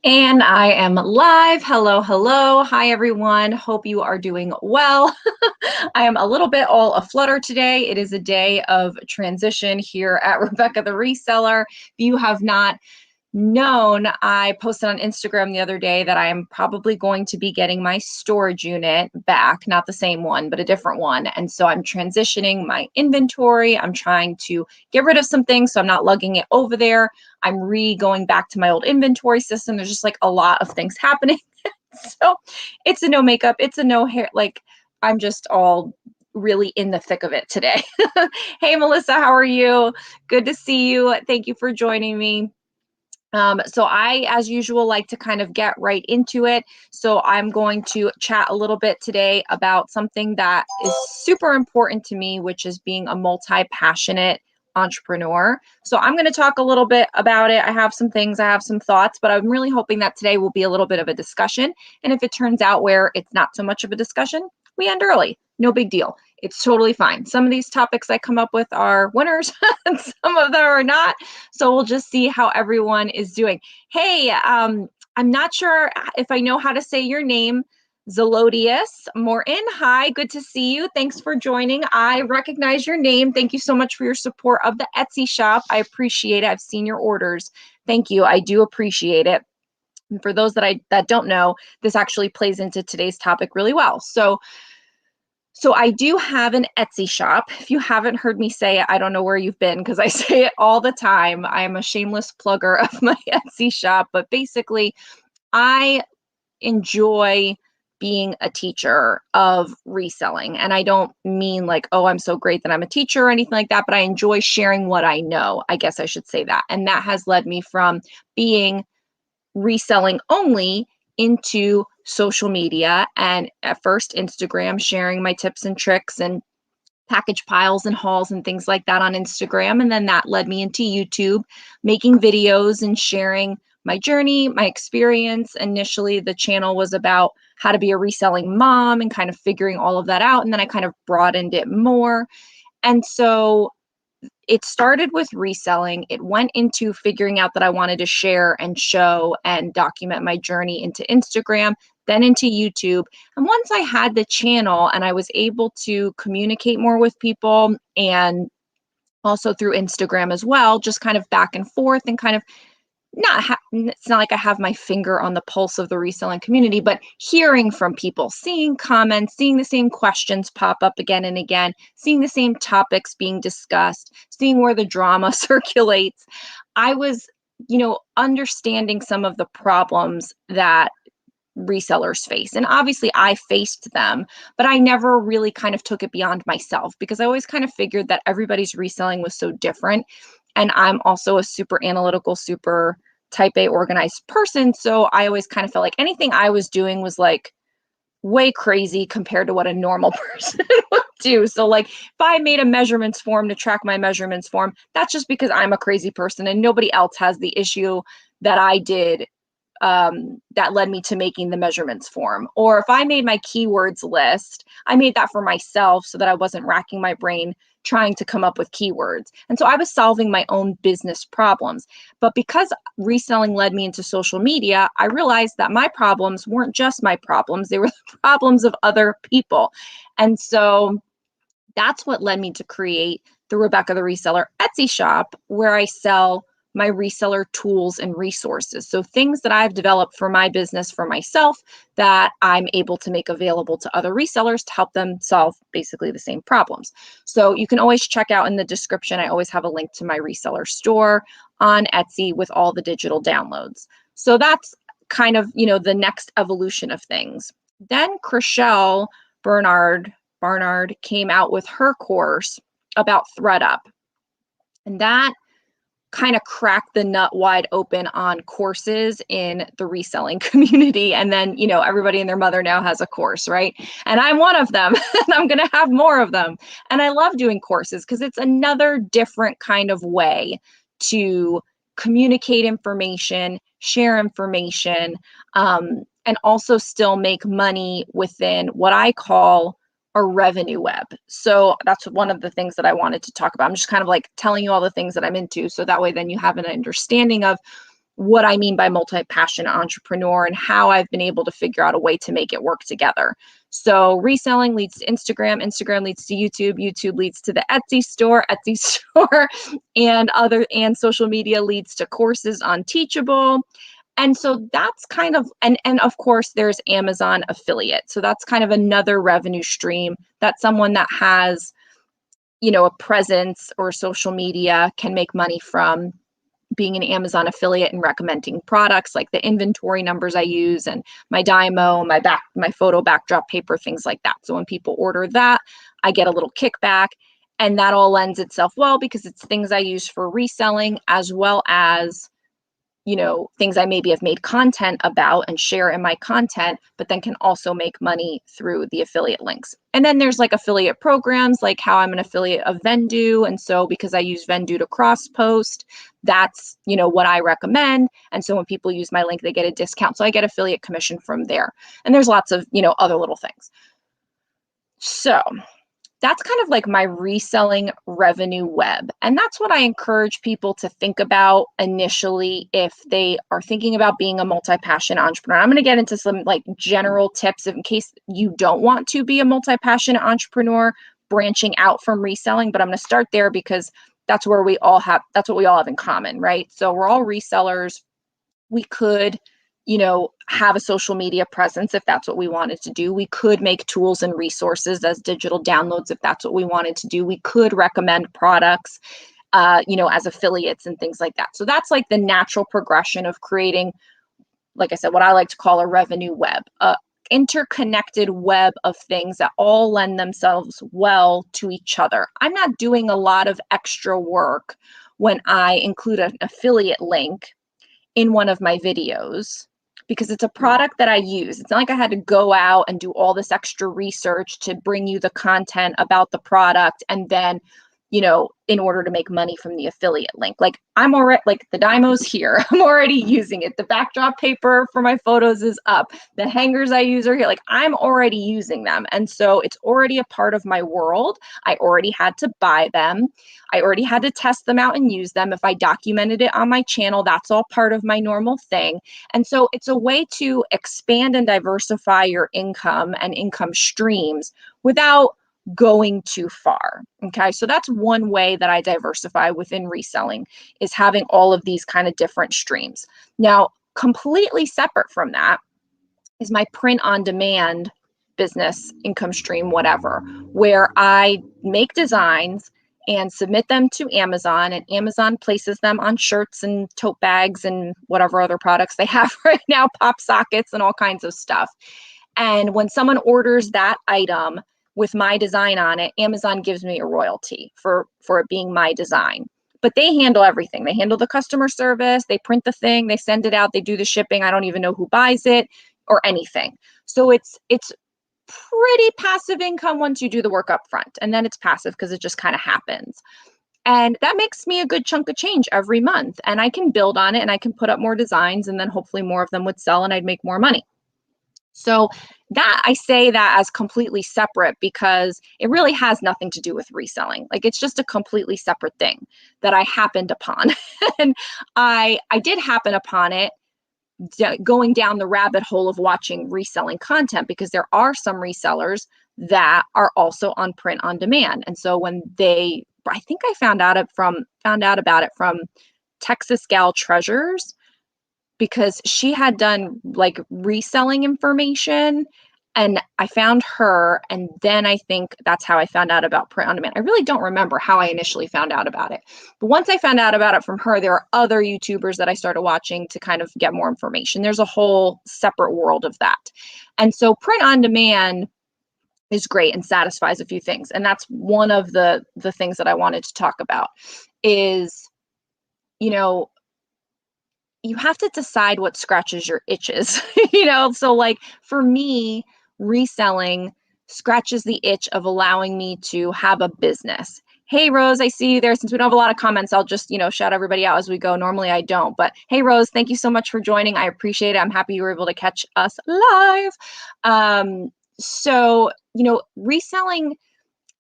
And I am live. Hello, hello. Hi, everyone. Hope you are doing well. I am a little bit all aflutter today. It is a day of transition here at Rebecca the Reseller. If you have not known, I posted on Instagram the other day that I am probably going to be getting my storage unit back, not the same one, but a different one. And so I'm transitioning my inventory. I'm trying to get rid of some things so I'm not lugging it over there. I'm going back to my old inventory system. There's just like a lot of things happening. So it's a no makeup, it's a no hair. Like I'm just all really in the thick of it today. Hey, Melissa, how are you? Good to see you. Thank you for joining me. So I, as usual, like to kind of get right into it. So I'm going to chat a little bit today about something that is super important to me, which is being a multi-passionate entrepreneur. So I'm going to talk a little bit about it. I have some things, I have some thoughts, but I'm really hoping that today will be a little bit of a discussion. And if it turns out where it's not so much of a discussion, we end early. No big deal. It's totally fine. Some of these topics I come up with are winners and some of them are not. So we'll just see how everyone is doing. Hey, I'm not sure if I know how to say your name. Zelodius Morton. Hi, good to see you. Thanks for joining. I recognize your name. Thank you so much for your support of the Etsy shop. I appreciate it. I've seen your orders. Thank you. I do appreciate it. And for those that don't know, this actually plays into today's topic really well. So I do have an Etsy shop. If you haven't heard me say it, I don't know where you've been because I say it all the time. I am a shameless plugger of my Etsy shop, but basically I enjoy being a teacher of reselling. And I don't mean like, oh, I'm so great that I'm a teacher or anything like that, but I enjoy sharing what I know. I guess I should say that. And that has led me from being reselling only into social media, and at first Instagram, sharing my tips and tricks and package piles and hauls and things like that on Instagram. And then that led me into YouTube, making videos and sharing my journey, my experience. Initially, the channel was about how to be a reselling mom and kind of figuring all of that out. And then I kind of broadened it more. And so it started with reselling. It went into figuring out that I wanted to share and show and document my journey into Instagram, then into YouTube. And once I had the channel and I was able to communicate more with people, and also through Instagram as well, just kind of back and forth and kind of it's not like I have my finger on the pulse of the reselling community, but hearing from people, seeing comments, seeing the same questions pop up again and again, seeing the same topics being discussed, seeing where the drama circulates. I was, understanding some of the problems that resellers face. And obviously I faced them, but I never really kind of took it beyond myself because I always kind of figured that everybody's reselling was so different. And I'm also a super analytical, super type A organized person. So I always kind of felt like anything I was doing was like way crazy compared to what a normal person would do. So like if I made a measurements form to track my measurements form, that's just because I'm a crazy person and nobody else has the issue that I did, that led me to making the measurements form. Or if I made my keywords list, I made that for myself so that I wasn't racking my brain trying to come up with keywords. And so I was solving my own business problems. But because reselling led me into social media, I realized that my problems weren't just my problems, they were the problems of other people. And so that's what led me to create the Rebecca the Reseller Etsy shop, where I sell my reseller tools and resources. So things that I've developed for my business, for myself, that I'm able to make available to other resellers to help them solve basically the same problems. So you can always check out in the description. I always have a link to my reseller store on Etsy with all the digital downloads. So that's kind of, the next evolution of things. Then Chriselle Barnard came out with her course about ThreadUp. And that kind of cracked the nut wide open on courses in the reselling community. And then, everybody and their mother now has a course, right? And I'm one of them, and I'm going to have more of them. And I love doing courses because it's another different kind of way to communicate information, share information, and also still make money within what I call a revenue web. So that's one of the things that I wanted to talk about. I'm just kind of like telling you all the things that I'm into. So that way then you have an understanding of what I mean by multi-passionate entrepreneur and how I've been able to figure out a way to make it work together. So reselling leads to Instagram, Instagram leads to YouTube, YouTube leads to the Etsy store, Etsy store, and social media leads to courses on Teachable. And so that's kind of, and of course there's Amazon affiliate. So that's kind of another revenue stream that someone that has, a presence or social media can make money from being an Amazon affiliate and recommending products like the inventory numbers I use and my Dymo, my photo backdrop paper, things like that. So when people order that, I get a little kickback, and that all lends itself well because it's things I use for reselling as well as things I maybe have made content about and share in my content, but then can also make money through the affiliate links. And then there's like affiliate programs, like how I'm an affiliate of Vendoo. And so because I use Vendoo to cross post, that's, what I recommend. And so when people use my link, they get a discount. So I get affiliate commission from there. And there's lots of, other little things. So that's kind of like my reselling revenue web. And that's what I encourage people to think about initially if they are thinking about being a multi-passionate entrepreneur. I'm going to get into some like general tips in case you don't want to be a multi-passionate entrepreneur branching out from reselling, but I'm going to start there because that's what we all have in common, right? So we're all resellers. We could have a social media presence if that's what we wanted to do. We could make tools and resources as digital downloads if that's what we wanted to do. We could recommend products, as affiliates and things like that. So that's like the natural progression of creating, like I said, what I like to call a revenue web, a interconnected web of things that all lend themselves well to each other. I'm not doing a lot of extra work when I include an affiliate link in one of my videos because it's a product that I use. It's not like I had to go out and do all this extra research to bring you the content about the product and then, in order to make money from the affiliate link. Like I'm already, like the Dymo's here. I'm already using it. The backdrop paper for my photos is up. The hangers I use are here. Like I'm already using them. And so it's already a part of my world. I already had to buy them. I already had to test them out and use them. If I documented it on my channel, that's all part of my normal thing. And so it's a way to expand and diversify your income and income streams without going too far. Okay. So that's one way that I diversify within reselling is having all of these kind of different streams. Now, completely separate from that is my print on demand business income stream, whatever, where I make designs and submit them to Amazon, and Amazon places them on shirts and tote bags and whatever other products they have right now, pop sockets and all kinds of stuff. And when someone orders that item with my design on it, Amazon gives me a royalty for it being my design. But they handle everything. They handle the customer service, they print the thing, they send it out, they do the shipping. I don't even know who buys it or anything. So it's pretty passive income once you do the work up front. And then it's passive because it just kind of happens. And that makes me a good chunk of change every month. And I can build on it and I can put up more designs and then hopefully more of them would sell and I'd make more money. So that I say that as completely separate because it really has nothing to do with reselling. Like it's just a completely separate thing that I happened upon. And I did happen upon it going down the rabbit hole of watching reselling content because there are some resellers that are also on print on demand. And so when I think I found out about it from Texas Gal Treasures, because she had done like reselling information and I found her. And then I think that's how I found out about print on demand. I really don't remember how I initially found out about it. But once I found out about it from her, there are other YouTubers that I started watching to kind of get more information. There's a whole separate world of that. And so print on demand is great and satisfies a few things. And that's one of the things that I wanted to talk about is, you have to decide what scratches your itches, So like for me, reselling scratches the itch of allowing me to have a business. Hey, Rose, I see you there. Since we don't have a lot of comments, I'll just, shout everybody out as we go. Normally I don't, but hey, Rose, thank you so much for joining. I appreciate it. I'm happy you were able to catch us live. So, reselling,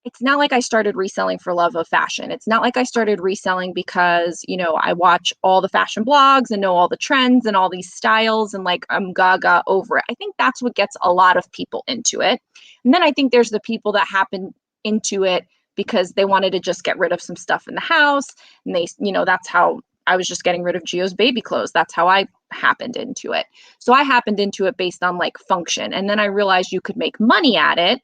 it's not like I started reselling for love of fashion. It's not like I started reselling because, I watch all the fashion blogs and know all the trends and all these styles and like I'm gaga over it. I think that's what gets a lot of people into it. And then I think there's the people that happen into it because they wanted to just get rid of some stuff in the house. And that's how I was just getting rid of Gio's baby clothes. That's how I happened into it. So I happened into it based on like function. And then I realized you could make money at it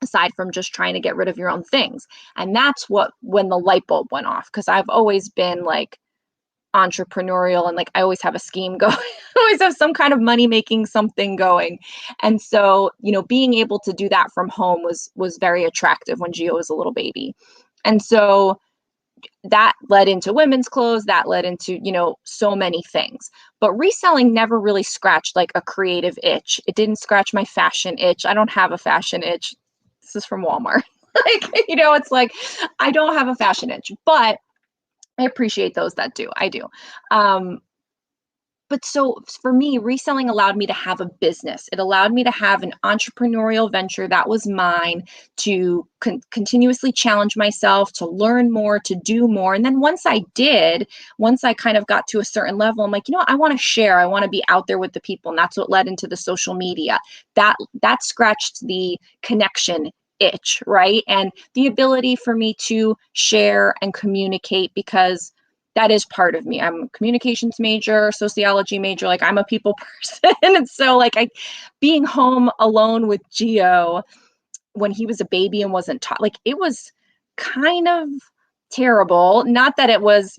aside from just trying to get rid of your own things. And that's when the light bulb went off, because I've always been like entrepreneurial and like I always have a scheme going. I always have some kind of money making something going. And so, being able to do that from home was very attractive when Gio was a little baby. And so that led into women's clothes, that led into, so many things. But reselling never really scratched like a creative itch. It didn't scratch my fashion itch. I don't have a fashion itch. This is from Walmart. It's like, I don't have a fashion itch, but I appreciate those that do. I do. But so for me, reselling allowed me to have a business. It allowed me to have an entrepreneurial venture that was mine, to continuously challenge myself, to learn more, to do more. And then once I kind of got to a certain level, I'm like, I want to share. I want to be out there with the people. And that's what led into the social media. That scratched the connection itch, right? And the ability for me to share and communicate, because that is part of me. I'm a communications major, sociology major. Like, I'm a people person. And so like being home alone with Gio when he was a baby and wasn't taught, like, it was kind of terrible. Not that it was,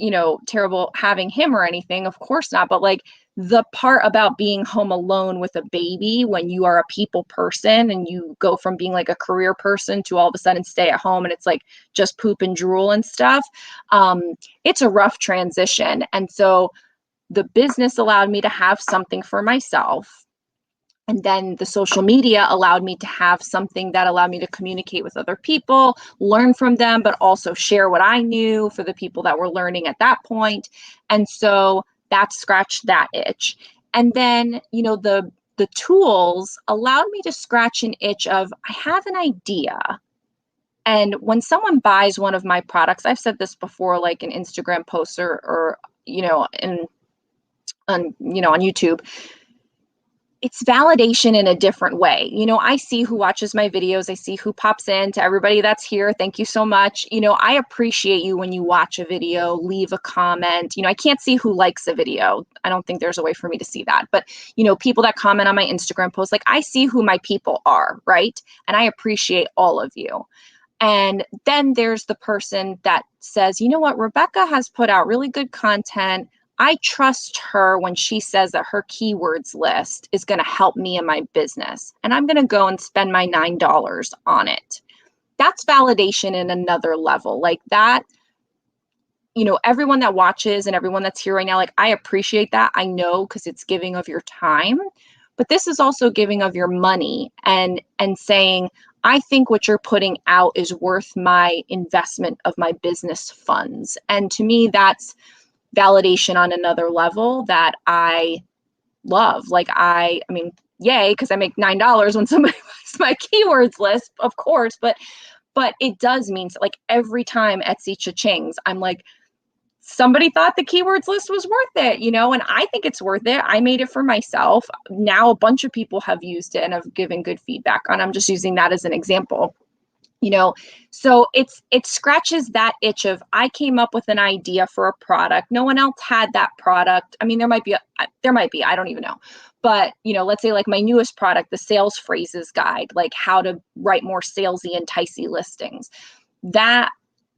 terrible having him or anything, of course not. But like the part about being home alone with a baby when you are a people person and you go from being like a career person to all of a sudden stay at home and it's like just poop and drool and stuff. It's a rough transition. And so the business allowed me to have something for myself. And then the social media allowed me to have something that allowed me to communicate with other people, learn from them, but also share what I knew for the people that were learning at that point. And so that scratched that itch. And then, the tools allowed me to scratch an itch of, I have an idea. And when someone buys one of my products, I've said this before, like an Instagram post or on YouTube, it's validation in a different way. I see who watches my videos. I see who pops in. To everybody that's here, thank you so much. I appreciate you when you watch a video, leave a comment. I can't see who likes a video. I don't think there's a way for me to see that. But, people that comment on my Instagram posts, like, I see who my people are, right? And I appreciate all of you. And then there's the person that says, you know what, Rebecca has put out really good content. I trust her when she says that her keywords list is going to help me in my business, and I'm going to go and spend my $9 on it. That's validation in another level. Like that, everyone that watches and everyone that's here right now, like, I appreciate that. I know, because it's giving of your time, but this is also giving of your money and saying, I think what you're putting out is worth my investment of my business funds. And to me, that's validation on another level that I love. Like, I mean, yay, because I make $9 when somebody buys my keywords list, of course, but it does mean, so like, every time Etsy cha-chings, I'm like, somebody thought the keywords list was worth it, and I think it's worth it. I made it for myself. Now a bunch of people have used it and have given good feedback on. I'm just using that as an example. So it scratches that itch of, I came up with an idea for a product. No one else had that product. I mean, there might be, I don't even know. But, let's say like my newest product, the sales phrases guide, like how to write more salesy, enticey listings, that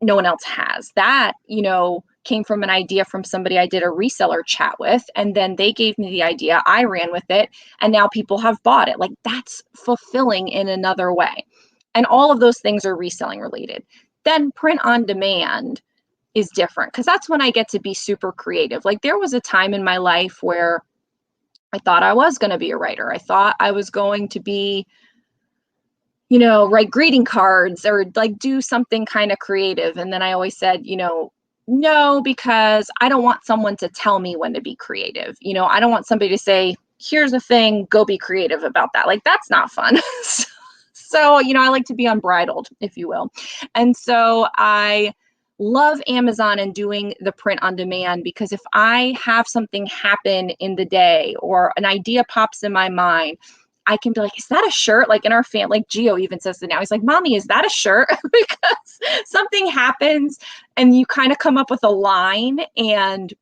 no one else has. That, came from an idea from somebody I did a reseller chat with, and then they gave me the idea. I ran with it, and now people have bought it. Like, that's fulfilling in another way. And all of those things are reselling related. Then print on demand is different, because that's when I get to be super creative. Like, there was a time in my life where I thought I was going to be a writer. I thought I was going to be, write greeting cards or like do something kind of creative. And then I always said, no, because I don't want someone to tell me when to be creative. I don't want somebody to say, here's a thing, go be creative about that. Like, that's not fun. So, I like to be unbridled, if you will. And so I love Amazon and doing the print on demand, because if I have something happen in the day or an idea pops in my mind, I can be like, is that a shirt? Like in our family, like Gio even says it now. He's like, Mommy, is that a shirt? Because something happens and you kind of come up with a line, and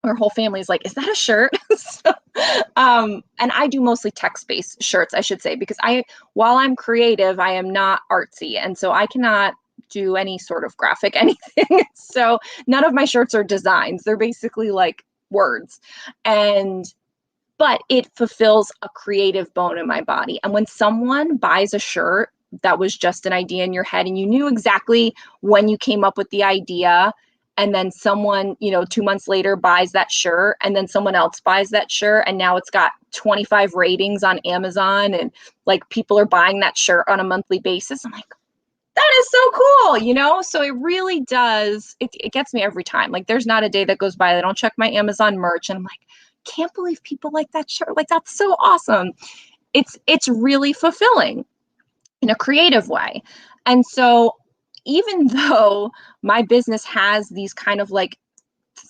our whole family is like, is that a shirt? So, and I do mostly text-based shirts, I should say, because while I'm creative, I am not artsy. And so I cannot do any sort of graphic anything. So none of my shirts are designs. They're basically like words. But it fulfills a creative bone in my body. And when someone buys a shirt that was just an idea in your head and you knew exactly when you came up with the idea, and then someone, 2 months later buys that shirt, and then someone else buys that shirt, and now it's got 25 ratings on Amazon, and like people are buying that shirt on a monthly basis. I'm like, that is so cool, So it really does. It gets me every time. Like there's not a day that goes by that I don't check my Amazon merch, and I'm like, can't believe people like that shirt. Like that's so awesome. It's really fulfilling in a creative way. And so even though my business has these kind of like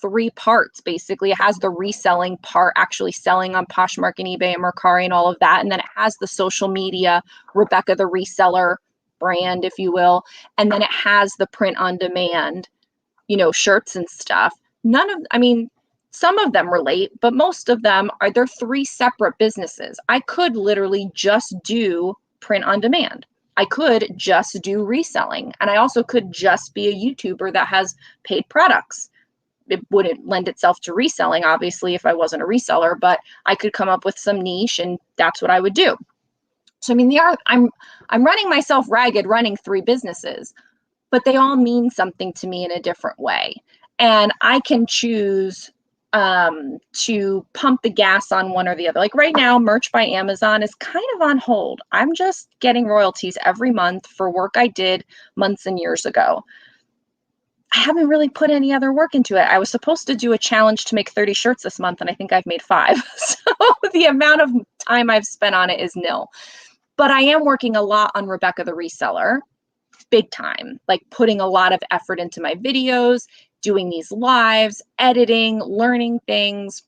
three parts, basically, it has the reselling part, actually selling on Poshmark and eBay and Mercari and all of that. And then it has the social media, Rebecca the Reseller brand, if you will. And then it has the print on demand, shirts and stuff. Some of them relate, but most of them they're three separate businesses. I could literally just do print on demand. I could just do reselling. And I also could just be a YouTuber that has paid products. It wouldn't lend itself to reselling, obviously, if I wasn't a reseller, but I could come up with some niche and that's what I would do. So, I'm running myself ragged running three businesses, but they all mean something to me in a different way. And I can choose to pump the gas on one or the other. Like right now, Merch by Amazon is kind of on hold. I'm just getting royalties every month for work I did months and years ago. I haven't really put any other work into it. I was supposed to do a challenge to make 30 shirts this month, and I think I've made 5. So the amount of time I've spent on it is nil. But I am working a lot on Rebecca the Reseller, big time, like putting a lot of effort into my videos, doing these lives, editing, learning things,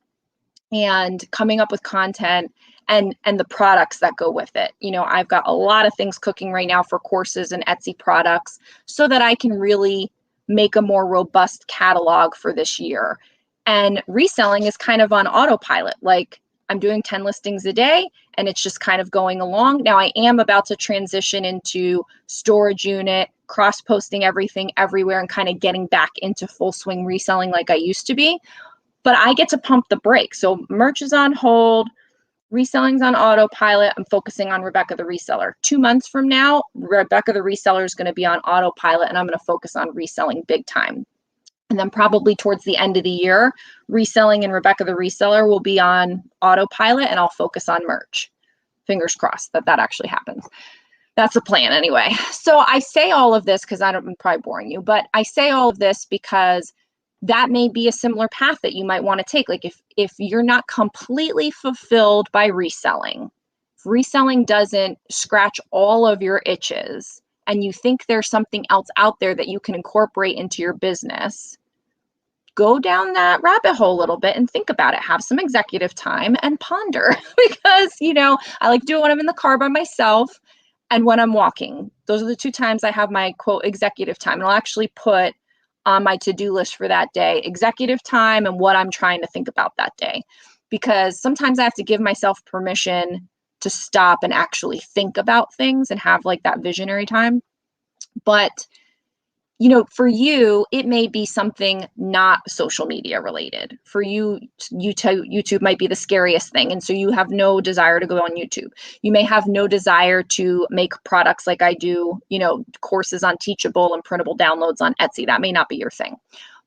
and coming up with content and the products that go with it. I've got a lot of things cooking right now for courses and Etsy products so that I can really make a more robust catalog for this year. And reselling is kind of on autopilot. Like I'm doing 10 listings a day and it's just kind of going along. Now I am about to transition into storage unit, cross-posting everything everywhere and kind of getting back into full swing reselling like I used to be. But I get to pump the brakes. So merch is on hold, reselling's on autopilot. I'm focusing on Rebecca the Reseller. 2 months from now, Rebecca the Reseller is going to be on autopilot and I'm going to focus on reselling big time. And then probably towards the end of the year, reselling and Rebecca the Reseller will be on autopilot and I'll focus on merch. Fingers crossed that actually happens. That's the plan anyway. So I say all of this because I'm probably boring you, but I say all of this because that may be a similar path that you might want to take. Like if you're not completely fulfilled by reselling, if reselling doesn't scratch all of your itches and you think there's something else out there that you can incorporate into your business, go down that rabbit hole a little bit and think about it. Have some executive time and ponder because, I like to do it when I'm in the car by myself and when I'm walking. Those are the 2 times I have my quote executive time. And I'll actually put on my to-do list for that day, executive time and what I'm trying to think about that day. Because sometimes I have to give myself permission to stop and actually think about things and have like that visionary time. But for you, it may be something not social media related. For you, YouTube might be the scariest thing. And so you have no desire to go on YouTube. You may have no desire to make products like I do, courses on Teachable and printable downloads on Etsy. That may not be your thing.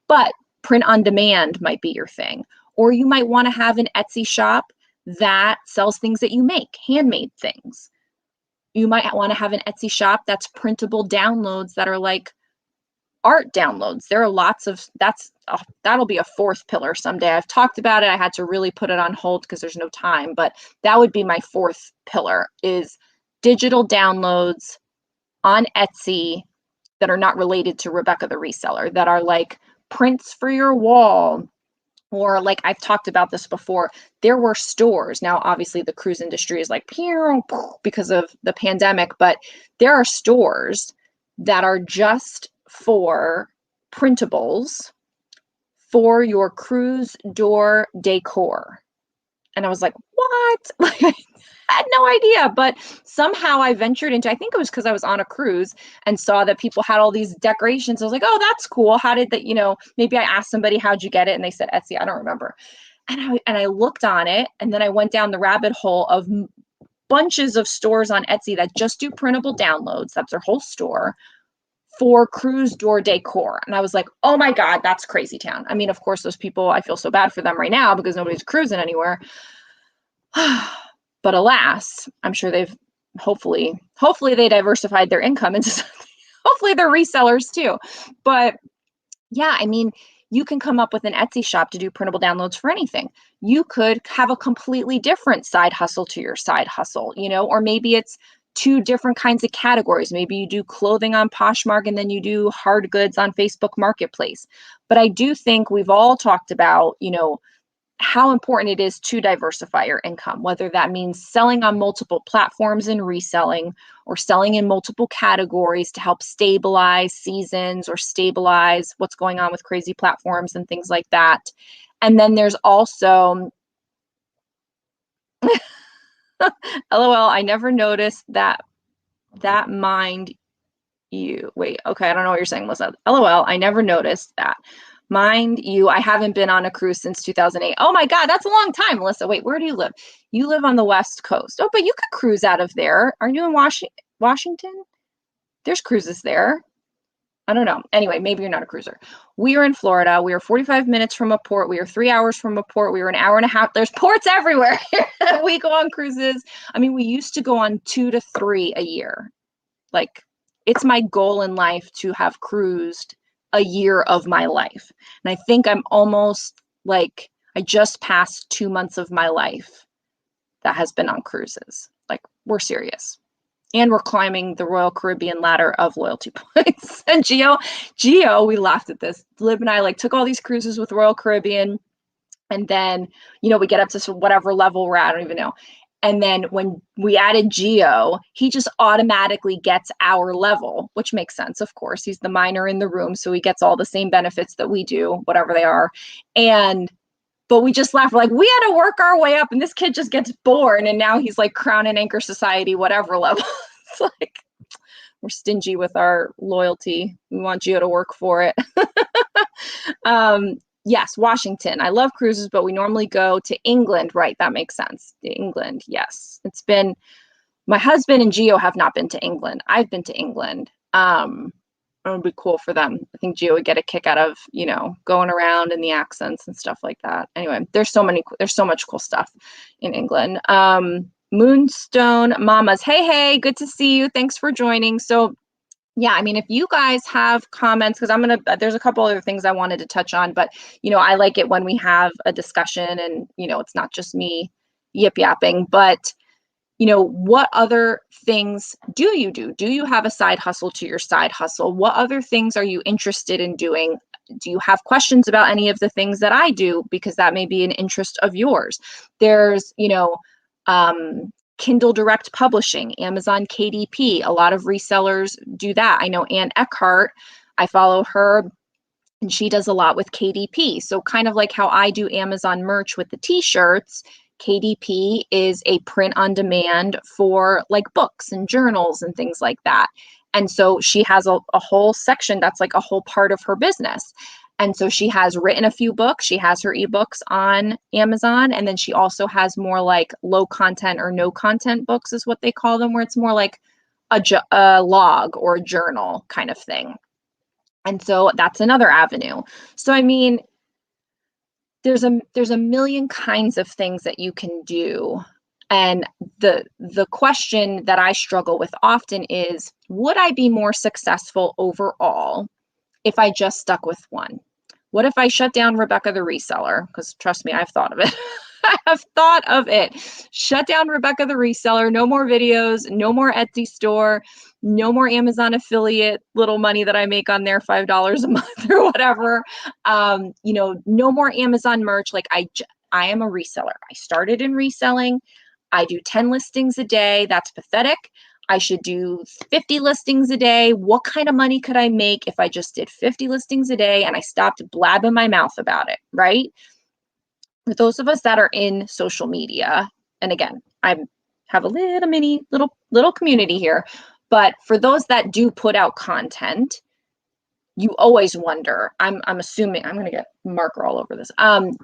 But print on demand might be your thing. Or you might want to have an Etsy shop that sells things that you make, handmade things. You might want to have an Etsy shop that's printable downloads that are like art downloads. There are lots of that'll be a 4th pillar someday. I've talked about it. I had to really put it on hold because there's no time, but that would be my 4th pillar is digital downloads on Etsy that are not related to Rebecca the Reseller, that are like prints for your wall, or like I've talked about this before, there were stores. Now, obviously the cruise industry is like because of the pandemic, but there are stores that are just for printables for your cruise door decor. And I was like, what? Like, I had no idea. But somehow I ventured into, I think it was because I was on a cruise and saw that people had all these decorations. I was like, oh, that's cool. How did that, maybe I asked somebody, how'd you get it? And they said Etsy. I don't remember. And I looked on it, and then I went down the rabbit hole of bunches of stores on Etsy that just do printable downloads. That's their whole store for cruise door decor. And I was like, oh my God, that's crazy town. I mean, of course, those people, I feel so bad for them right now because nobody's cruising anywhere. But alas, I'm sure they've hopefully they diversified their income into something. Hopefully they're resellers too. But yeah, I mean, you can come up with an Etsy shop to do printable downloads for anything. You could have a completely different side hustle to your side hustle, or maybe it's two different kinds of categories. Maybe you do clothing on Poshmark and then you do hard goods on Facebook Marketplace. But I do think we've all talked about, how important it is to diversify your income, whether that means selling on multiple platforms and reselling, or selling in multiple categories to help stabilize seasons or stabilize what's going on with crazy platforms and things like that. And then there's also, LOL, I never noticed that mind you. Wait, okay, I don't know what you're saying, Melissa. LOL, I never noticed that. Mind you, I haven't been on a cruise since 2008. Oh my God, that's a long time, Melissa. Wait, where do you live? You live on the West Coast. Oh, but you could cruise out of there. Are you in Washington? There's cruises there. I don't know. Anyway, maybe you're not a cruiser. We are in Florida. We are 45 minutes from a port. We are 3 hours from a port. We are an hour and a half. There's ports everywhere. We go on cruises. I mean, we used to go on 2 to 3 a year. Like, it's my goal in life to have cruised a year of my life. And I think I'm almost like, I just passed 2 months of my life that has been on cruises. Like, we're serious. And we're climbing the Royal Caribbean ladder of loyalty points. And Gio, we laughed at this. Lib and I took all these cruises with Royal Caribbean. And then, we get up to whatever level we're at, I don't even know. And then when we added Gio, he just automatically gets our level, which makes sense, of course. He's the minor in the room, so he gets all the same benefits that we do, whatever they are. But we just laugh. We're like, we had to work our way up, and this kid just gets born, and now he's like Crown and Anchor Society, whatever level. It's like, we're stingy with our loyalty. We want Gio to work for it. Yes, Washington. I love cruises, but we normally go to England, right? That makes sense. England, yes. It's been, my husband and Gio have not been to England. I've been to England. It would be cool for them. I think Gio would get a kick out of, going around and the accents and stuff like that. Anyway, there's so much cool stuff in England. Moonstone Mamas. Hey, good to see you. Thanks for joining. So yeah, I mean, if you guys have comments, because there's a couple other things I wanted to touch on, but, I like it when we have a discussion and, it's not just me yip yapping, but, what other things do you do? Do you have a side hustle to your side hustle? What other things are you interested in doing? Do you have questions about any of the things that I do? Because that may be an interest of yours. There's, Kindle Direct Publishing, Amazon KDP. A lot of resellers do that. I know Ann Eckhart, I follow her, and she does a lot with KDP. So kind of like how I do Amazon merch with the t-shirts, KDP is a print on demand for like books and journals and things like that. And so she has a whole section that's like a whole part of her business. And so she has written a few books. She has her ebooks on Amazon. And then she also has more like low content or no content books is what they call them, where it's more like a log or a journal kind of thing. And so that's another avenue. So, I mean, there's a million kinds of things that you can do. And the question that I struggle with often is, would I be more successful overall if I just stuck with one? What if I shut down Rebecca the Reseller? Because trust me, I've thought of it. I have thought of it. shut down Rebecca the Reseller, no more videos, no more Etsy store, no more Amazon affiliate little money that I make on there, $5 a month or whatever. No more Amazon merch. Like I am a reseller. I started in reselling. I do 10 listings a day. That's pathetic. I should do 50 listings a day. What kind of money could I make if I just did 50 listings a day and I stopped blabbing my mouth about it, right? For those of us that are in social media, and again, I have a little community here, but for those that do put out content, you always wonder, I'm assuming, I'm going to get marker all over this.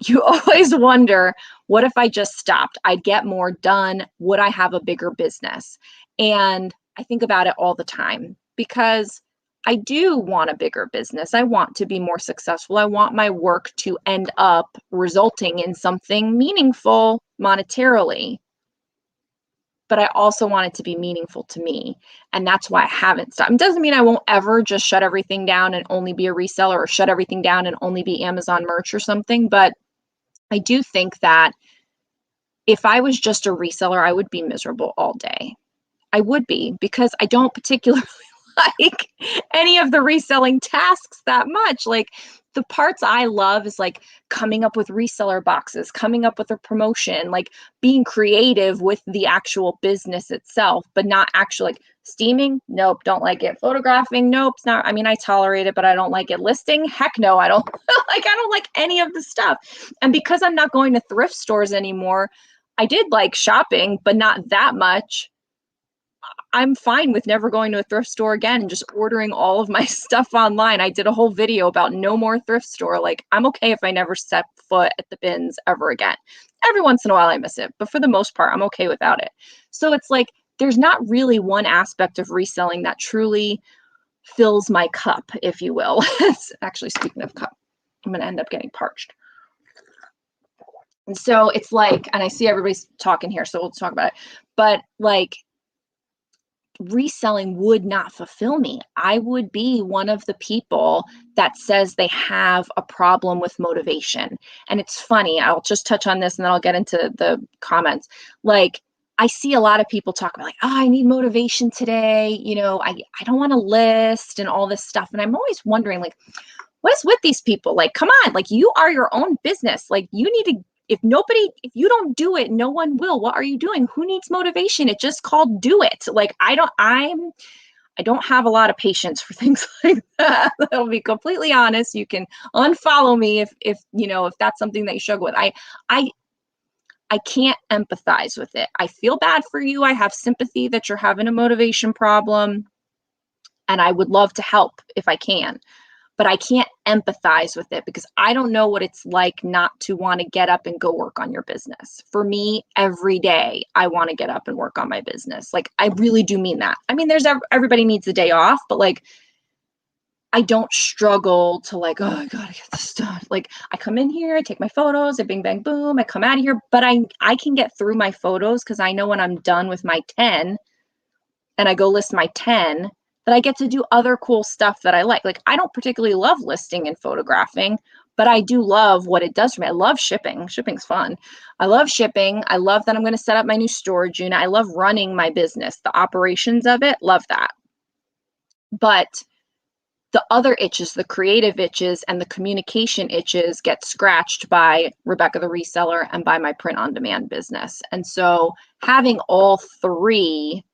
You always wonder, what if I just stopped? I'd get more done. Would I have a bigger business? And I think about it all the time because I do want a bigger business. I want to be more successful. I want my work to end up resulting in something meaningful monetarily. But I also want it to be meaningful to me. And that's why I haven't stopped. It doesn't mean I won't ever just shut everything down and only be a reseller, or shut everything down and only be Amazon merch or something. But I do think that if I was just a reseller, I would be miserable all day. I would be, because I don't particularly like any of the reselling tasks that much. Like, the parts I love is like coming up with reseller boxes, coming up with a promotion, like being creative with the actual business itself, but not actually like steaming. Nope, don't like it. Photographing. Nope, it's not. I mean, I tolerate it, but I don't like it. Listing. Heck no, I don't like. I don't like any of the stuff. And because I'm not going to thrift stores anymore, I did like shopping, but not that much. I'm fine with never going to a thrift store again and just ordering all of my stuff online. I did a whole video about no more thrift store. Like, I'm okay if I never set foot at the bins ever again. Every once in a while I miss it, but for the most part, I'm okay without it. So it's like, there's not really one aspect of reselling that truly fills my cup, if you will. Actually, speaking of cup, I'm going to end up getting parched. And so it's like, and I see everybody's talking here, so we'll talk about it. But like, reselling would not fulfill me. I would be one of the people that says they have a problem with motivation. And it's funny, I'll just touch on this and then I'll get into the comments. Like, I see a lot of people talk about like, oh, I need motivation today. I don't want to list and all this stuff. And I'm always wondering, like, what is with these people? Like, come on, like, you are your own business. Like, you need to, if you don't do it, no one will. What are you doing? Who needs motivation? It's just called do it. Like, I don't have a lot of patience for things like that. I'll be completely honest. You can unfollow me if that's something that you struggle with. I can't empathize with it. I feel bad for you. I have sympathy that you're having a motivation problem, and I would love to help if I can. But I can't empathize with it because I don't know what it's like not to want to get up and go work on your business. For me, every day I want to get up and work on my business. Like, I really do mean that. I mean, everybody needs a day off, but like, I don't struggle to like, oh, I gotta get this done. Like, I come in here, I take my photos, I bing, bang, boom, I come out of here, but I can get through my photos because I know when I'm done with my 10 and I go list my 10, that I get to do other cool stuff that I like. Like, I don't particularly love listing and photographing, but I do love what it does for me. I love shipping. Shipping's fun. I love shipping. I love that I'm going to set up my new storage unit. I love running my business, the operations of it. Love that. But the other itches, the creative itches and the communication itches, get scratched by Rebecca the Reseller and by my print on demand business. And so having all three,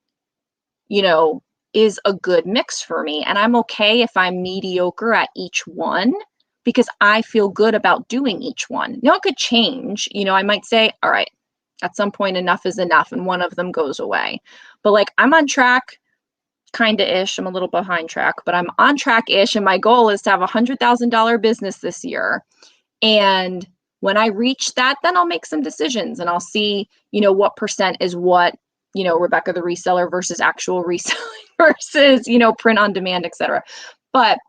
is a good mix for me. And I'm okay if I'm mediocre at each one because I feel good about doing each one. Now, it could change. I might say, all right, at some point enough is enough and one of them goes away. But like, I'm on track, kind of ish. I'm a little behind track, but I'm on track ish. And my goal is to have $100,000 business this year. And when I reach that, then I'll make some decisions and I'll see, what percent is what, Rebecca the Reseller versus actual reselling versus, print on demand, etc. But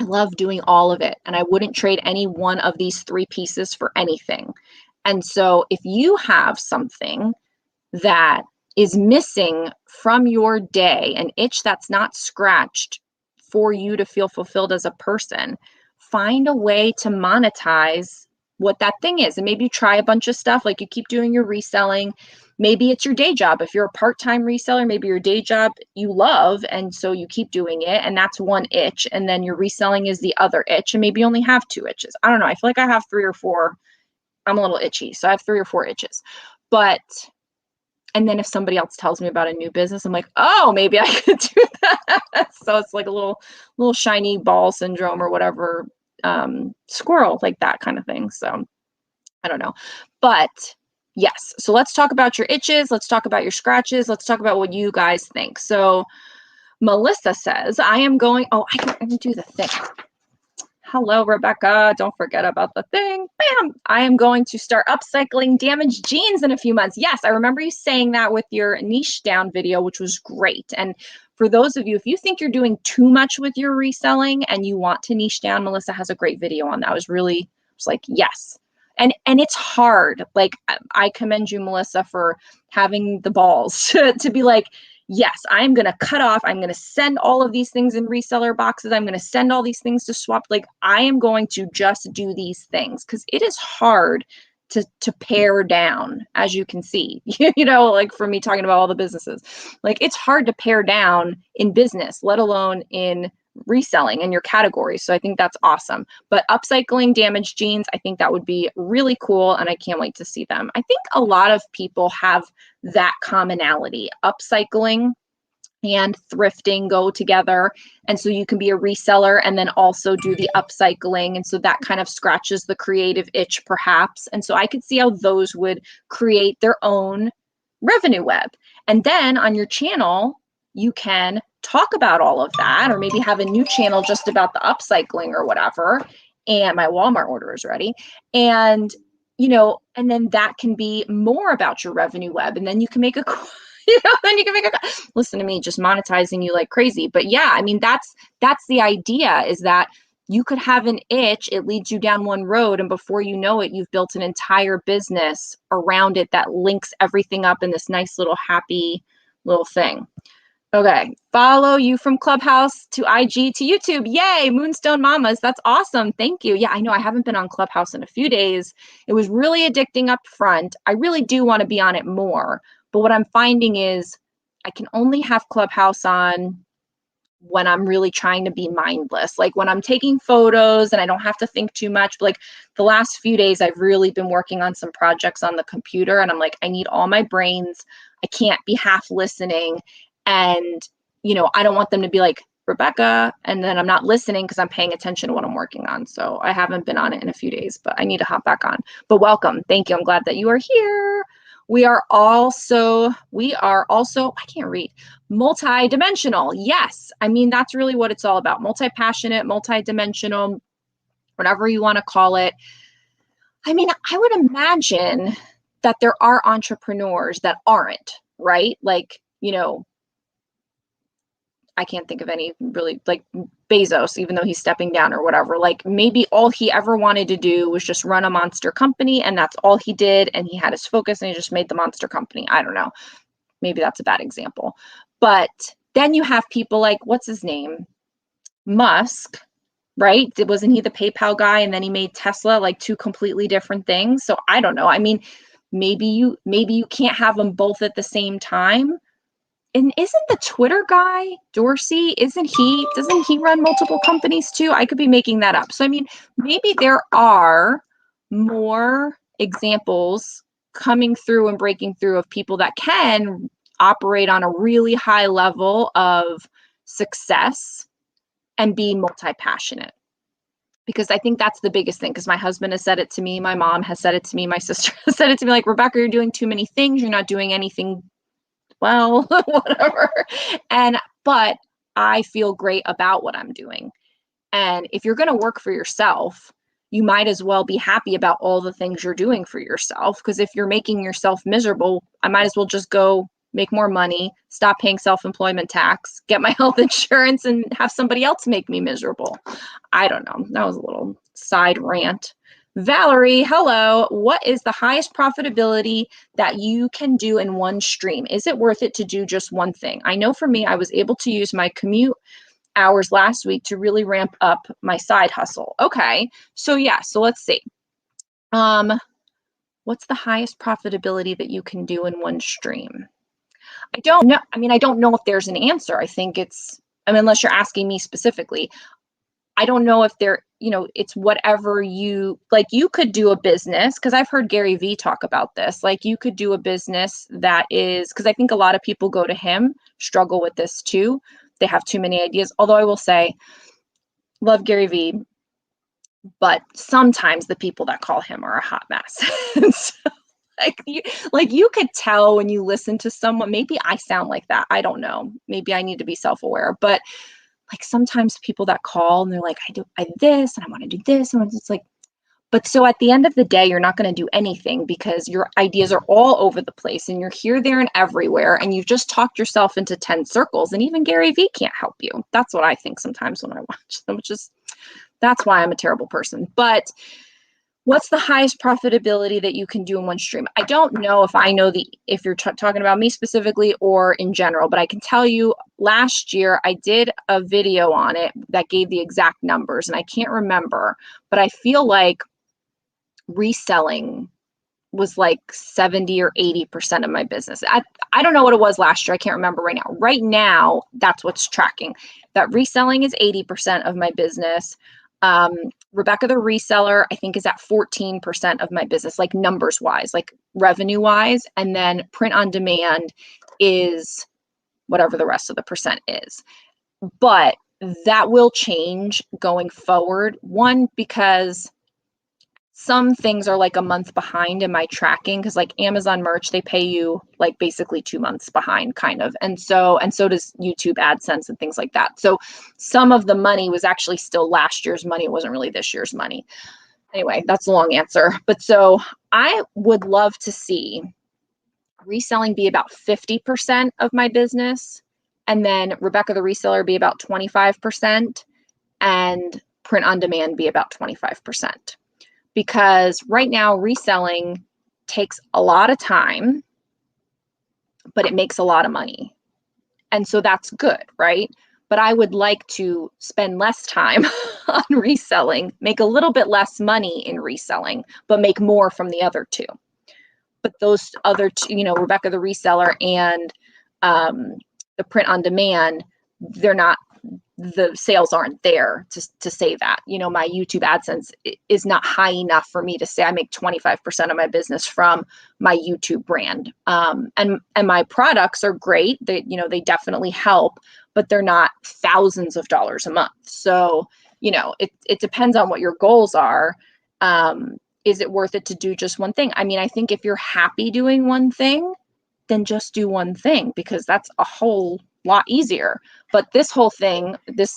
I love doing all of it. And I wouldn't trade any one of these three pieces for anything. And so if you have something that is missing from your day, an itch that's not scratched for you to feel fulfilled as a person, find a way to monetize what that thing is. And maybe you try a bunch of stuff, like you keep doing your reselling. Maybe it's your day job. If you're a part-time reseller, maybe your day job you love, and so you keep doing it, and that's one itch, and then your reselling is the other itch, and maybe you only have 2 itches. I don't know. I feel like I have 3 or 4. I'm a little itchy, so I have 3 or 4 itches. But and then if somebody else tells me about a new business, I'm like, oh, maybe I could do that. So it's like a little shiny ball syndrome or whatever, squirrel, like that kind of thing. So I don't know. But yes, so let's talk about your itches. Let's talk about your scratches. Let's talk about what you guys think. So Melissa says, I am going, oh, I can do the thing. Hello, Rebecca. Don't forget about the thing. Bam! I am going to start upcycling damaged jeans in a few months. Yes, I remember you saying that with your niche down video, which was great. And for those of you, if you think you're doing too much with your reselling and you want to niche down, Melissa has a great video on that. I was like, yes. And it's hard. Like, I commend you, Melissa, for having the balls to be like, yes, I'm going to cut off. I'm going to send all of these things in reseller boxes. I'm going to send all these things to swap. Like, I am going to just do these things because it is hard to pare down, as you can see, like for me talking about all the businesses, like it's hard to pare down in business, let alone in reselling in your category. So I think that's awesome. But upcycling damaged jeans, I think that would be really cool. And I can't wait to see them. I think a lot of people have that commonality. Upcycling and thrifting go together. And so you can be a reseller and then also do the upcycling. And so that kind of scratches the creative itch perhaps. And so I could see how those would create their own revenue web. And then on your channel, you can talk about all of that, or maybe have a new channel just about the upcycling or whatever. And my Walmart order is ready. And, and then that can be more about your revenue web. And then you can make a, then you can make a, listen to me, just monetizing you like crazy. But yeah, I mean, that's the idea, is that you could have an itch, it leads you down one road, and before you know it, you've built an entire business around it that links everything up in this nice little happy little thing. Okay, follow you from Clubhouse to IG to YouTube. Yay, Moonstone Mamas. That's awesome. Thank you. Yeah, I know I haven't been on Clubhouse in a few days. It was really addicting up front. I really do want to be on it more. But what I'm finding is I can only have Clubhouse on when I'm really trying to be mindless, like when I'm taking photos and I don't have to think too much. But like the last few days, I've really been working on some projects on the computer, and I'm like, I need all my brains. I can't be half listening. And, I don't want them to be like, Rebecca, and then I'm not listening because I'm paying attention to what I'm working on. So I haven't been on it in a few days, but I need to hop back on. But welcome. Thank you. I'm glad that you are here. We are also, I can't read, multi-dimensional. Yes. I mean, that's really what it's all about. Multi-passionate, multi-dimensional, whatever you want to call it. I mean, I would imagine that there are entrepreneurs that aren't, right? Like, I can't think of any really, like Bezos, even though he's stepping down or whatever. Like maybe all he ever wanted to do was just run a monster company, and that's all he did. And he had his focus and he just made the monster company. I don't know. Maybe that's a bad example. But then you have people like, what's his name? Musk, right? Wasn't he the PayPal guy? And then he made Tesla, like 2 completely different things. So I don't know. I mean, maybe you can't have them both at the same time. And isn't the Twitter guy, Dorsey, doesn't he run multiple companies too? I could be making that up. So, I mean, maybe there are more examples coming through and breaking through of people that can operate on a really high level of success and be multi-passionate. Because I think that's the biggest thing, because my husband has said it to me, my mom has said it to me, my sister has said it to me, like, Rebecca, you're doing too many things, you're not doing anything well, whatever. But I feel great about what I'm doing. And if you're going to work for yourself, you might as well be happy about all the things you're doing for yourself. Because if you're making yourself miserable, I might as well just go make more money, stop paying self-employment tax, get my health insurance, and have somebody else make me miserable. I don't know. That was a little side rant. Valerie, hello. What is the highest profitability that you can do in one stream? Is it worth it to do just one thing? I know for me, I was able to use my commute hours last week to really ramp up my side hustle. Okay. So yeah, so let's see. Um, what's the highest profitability that you can do in one stream? I don't know. I mean, I don't know if there's an answer. I think unless you're asking me specifically, I don't know if it's whatever you like. You could do a business, because I've heard Gary Vee talk about this. Like, you could do a business that is, because I think a lot of people go to him, struggle with this too. They have too many ideas. Although I will say, love Gary Vee, but sometimes the people that call him are a hot mess. So, you could tell when you listen to someone. Maybe I sound like that. I don't know. Maybe I need to be self-aware, but like sometimes people that call and they're like, I this and I want to do this. And it's like, but so at the end of the day, you're not going to do anything because your ideas are all over the place and you're here, there, and everywhere. And you've just talked yourself into 10 circles. And even Gary Vee can't help you. That's what I think sometimes when I watch them, that's why I'm a terrible person. But what's the highest profitability that you can do in one stream? I don't know if you're talking about me specifically or in general, but I can tell you last year I did a video on it that gave the exact numbers and I can't remember, but I feel like reselling was like 70 or 80% of my business. I don't know what it was last year. I can't remember right now. Right now, that's what's tracking. That reselling is 80% of my business. Rebecca the Reseller, I think, is at 14% of my business, like numbers wise, like revenue wise. And then print on demand is whatever the rest of the percent is. But that will change going forward. One, because some things are like a month behind in my tracking, because like Amazon merch, they pay you like basically 2 months behind kind of. And so does YouTube AdSense and things like that. So some of the money was actually still last year's money. It wasn't really this year's money. Anyway, that's a long answer. But so I would love to see reselling be about 50% of my business, and then Rebecca the Reseller be about 25%, and print on demand be about 25%. Because right now reselling takes a lot of time, but it makes a lot of money. And so that's good, right? But I would like to spend less time on reselling, make a little bit less money in reselling, but make more from the other two. But those other two, Rebecca the Reseller and the print on demand, the sales aren't there to say that. My YouTube AdSense is not high enough for me to say I make 25% of my business from my YouTube brand. And my products are great. They definitely help, but they're not thousands of dollars a month. So, it depends on what your goals are. Is it worth it to do just one thing? I mean, I think if you're happy doing one thing, then just do one thing, because that's a whole lot easier. But this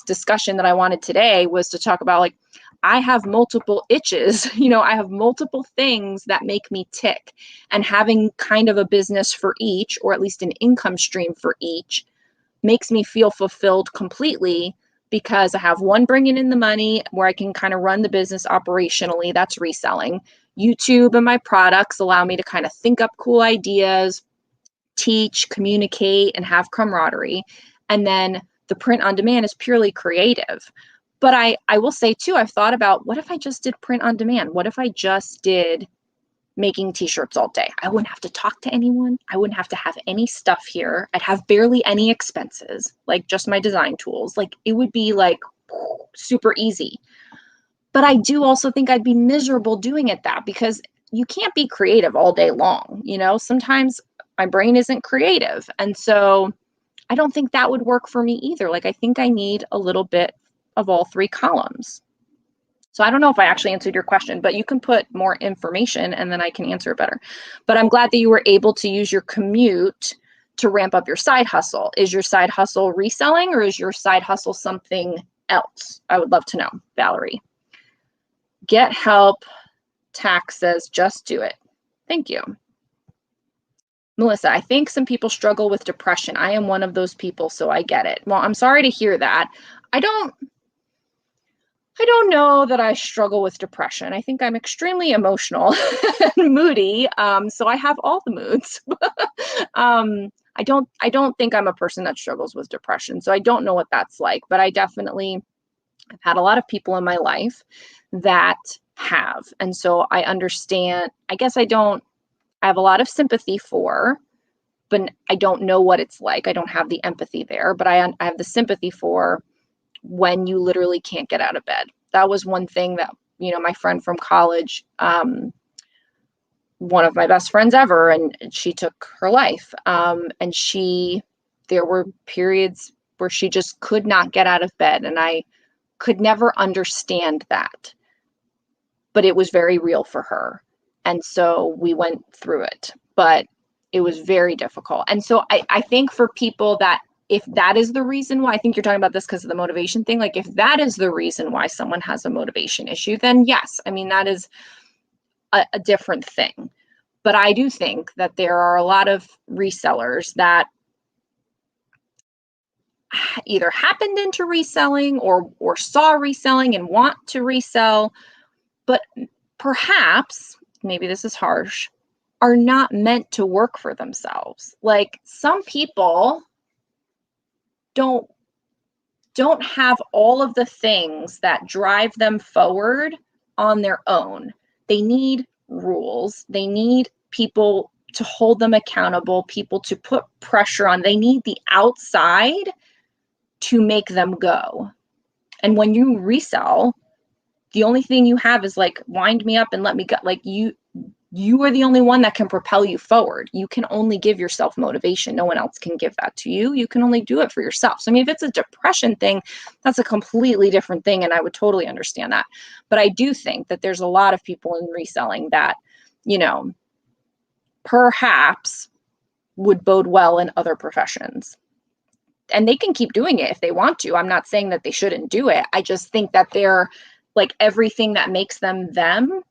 discussion that I wanted today was to talk about, like, I have multiple itches, I have multiple things that make me tick, and having kind of a business for each, or at least an income stream for each, makes me feel fulfilled completely, because I have one bringing in the money where I can kind of run the business operationally. That's reselling. YouTube and my products allow me to kind of think up cool ideas, teach, communicate, and have camaraderie. And then the print on demand is purely creative. But I will say too, I've thought about, what if I just did print on demand? What if I just did making t-shirts all day? I wouldn't have to talk to anyone. I wouldn't have to have any stuff here. I'd have barely any expenses, like just my design tools. Like, it would be like super easy. But I do also think I'd be miserable doing it because you can't be creative all day long. Sometimes my brain isn't creative. And so I don't think that would work for me either. Like, I think I need a little bit of all three columns. So I don't know if I actually answered your question, but you can put more information and then I can answer it better. But I'm glad that you were able to use your commute to ramp up your side hustle. Is your side hustle reselling, or is your side hustle something else? I would love to know. Valerie. Get help. Tax says, just do it. Thank you. Melissa, I think some people struggle with depression. I am one of those people, so I get it. Well, I'm sorry to hear that. I don't know that I struggle with depression. I think I'm extremely emotional and moody. So I have all the moods. I don't think I'm a person that struggles with depression. So I don't know what that's like, but I've had a lot of people in my life that have. And so I understand, I guess I have a lot of sympathy for, but I don't know what it's like. I don't have the empathy there, but I have the sympathy for when you literally can't get out of bed. That was one thing that, my friend from college, one of my best friends ever, and she took her life. And there were periods where she just could not get out of bed. And I could never understand that, but it was very real for her. And so we went through it, but it was very difficult. And so I think for people that, if that is the reason why, I think you're talking about this because of the motivation thing, like if that is the reason why someone has a motivation issue, then yes, I mean, that is a different thing. But I do think that there are a lot of resellers that either happened into reselling or saw reselling and want to resell, but perhaps, maybe this is harsh, are not meant to work for themselves. Like some people don't have all of the things that drive them forward on their own. They need rules. They need people to hold them accountable, people to put pressure on. They need the outside to make them go. And when you resell, the only thing you have is like, wind me up and let me go. Like you are the only one that can propel you forward. You can only give yourself motivation. No one else can give that to you. You can only do it for yourself. So I mean, if it's a depression thing, that's a completely different thing. And I would totally understand that. But I do think that there's a lot of people in reselling that, perhaps would bode well in other professions. And they can keep doing it if they want to. I'm not saying that they shouldn't do it. I just think that they're like everything that makes them them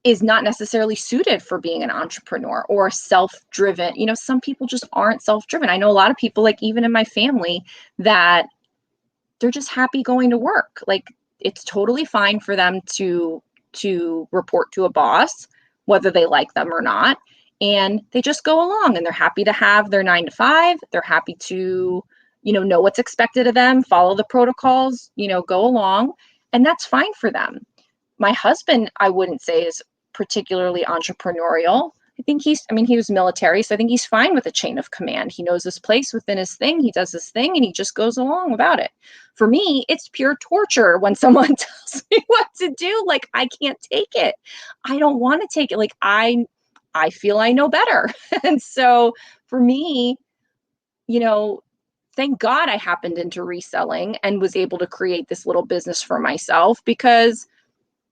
is not necessarily suited for being an entrepreneur or self-driven. Some people just aren't self-driven. I know a lot of people, like even in my family, that they're just happy going to work. Like it's totally fine for them to report to a boss, whether they like them or not. And they just go along and they're happy to have their 9 to 5. They're happy to, know what's expected of them, follow the protocols, go along. And that's fine for them. My husband, I wouldn't say is particularly entrepreneurial. He was military, so I think he's fine with a chain of command. He knows his place within his thing. He does his thing and he just goes along about it. For me, it's pure torture when someone tells me what to do. Like, I can't take it. I don't want to take it. Like, I feel I know better. And so for me, thank God I happened into reselling and was able to create this little business for myself, because